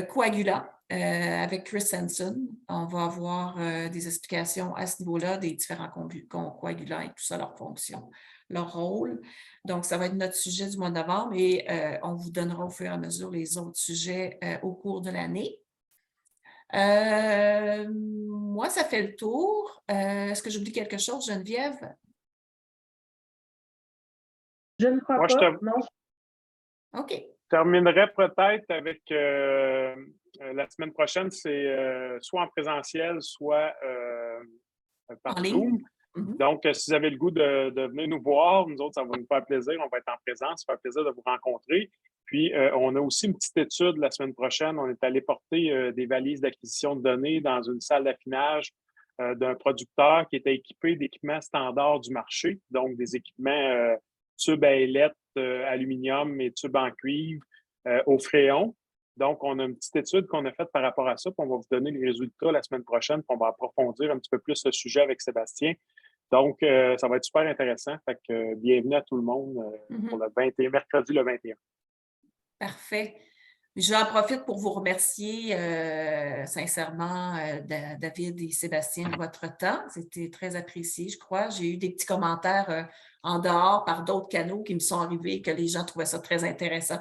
Speaker 1: coagulants avec Chris Hansen. On va avoir des explications à ce niveau-là des différents coagulants et tout ça, leur fonction, leur rôle. Donc, ça va être notre sujet du mois de novembre et on vous donnera au fur et à mesure les autres sujets au cours de l'année. Moi, ça fait le tour. Est-ce que j'oublie quelque chose, Geneviève?
Speaker 2: Je ne crois pas, non.
Speaker 1: OK.
Speaker 3: Je terminerai peut-être avec La semaine prochaine, c'est soit en présentiel, soit par
Speaker 1: En ligne?
Speaker 3: Zoom. Donc, si vous avez le goût de venir nous voir, nous autres, ça va nous faire plaisir. On va être en présence. Ça va faire plaisir de vous rencontrer. Puis, on a aussi une petite étude la semaine prochaine. On est allé porter des valises d'acquisition de données dans une salle d'affinage d'un producteur qui était équipé d'équipements standards du marché, donc des équipements tubes à ailettes, aluminium et tubes en cuivre au fréon. Donc, on a une petite étude qu'on a faite par rapport à ça, puis on va vous donner les résultats la semaine prochaine, puis on va approfondir un petit peu plus ce sujet avec Sébastien. Donc, ça va être super intéressant. Fait que bienvenue à tout le monde pour le mercredi le 21.
Speaker 1: Parfait. J'en profite pour vous remercier sincèrement, David et Sébastien, de votre temps. C'était très apprécié, je crois. J'ai eu des petits commentaires en dehors par d'autres canaux qui me sont arrivés que les gens trouvaient ça très intéressant.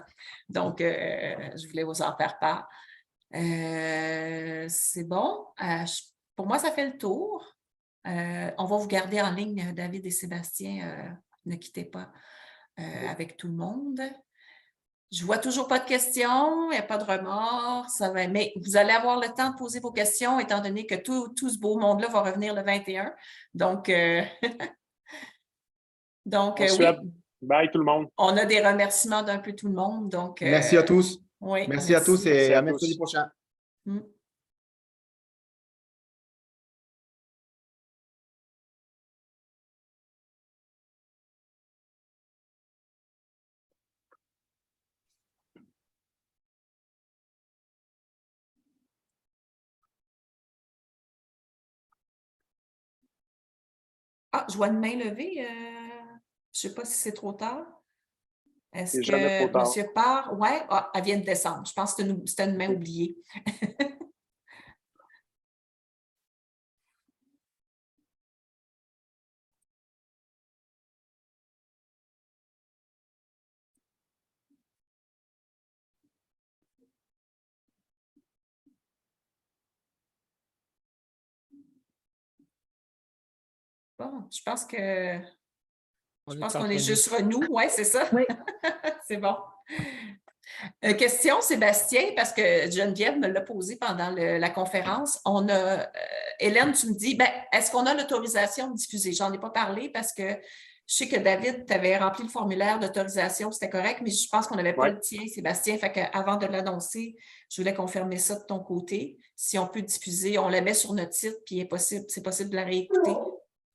Speaker 1: Donc, je voulais vous en faire part. C'est bon. Pour moi, ça fait le tour. On va vous garder en ligne, David et Sébastien. Ne quittez pas avec tout le monde. Je vois toujours pas de questions, il n'y a pas de remords, mais vous allez avoir le temps de poser vos questions étant donné que tout ce beau monde-là va revenir le 21. Donc, oui.
Speaker 3: Bye tout le monde.
Speaker 1: On a des remerciements d'un peu tout le monde. Donc,
Speaker 4: merci à tous.
Speaker 1: Oui,
Speaker 4: merci à tous et à mercredi prochain.
Speaker 1: Ah, je vois une main levée. Je ne sais pas si c'est trop tard. Est-ce que M. Parr, oui, elle vient de descendre. Je pense que c'était une main oubliée. Bon, je pense qu'on est juste nous. Oui, c'est ça.
Speaker 2: Oui.
Speaker 1: C'est bon. Question, Sébastien, parce que Geneviève me l'a posé pendant la conférence. Hélène, tu me dis, est-ce qu'on a l'autorisation de diffuser? J'en ai pas parlé parce que je sais que David, tu avais rempli le formulaire d'autorisation, c'était correct, mais je pense qu'on n'avait pas le tien, Sébastien. Fait qu'avant de l'annoncer, je voulais confirmer ça de ton côté. Si on peut diffuser, on la met sur notre site, puis c'est possible de la réécouter.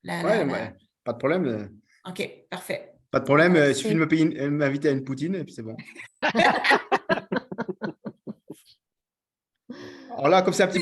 Speaker 4: Pas de problème.
Speaker 1: OK, parfait.
Speaker 4: Pas de problème, il suffit de m'inviter à une poutine et puis c'est bon. Alors là, comme c'est un petit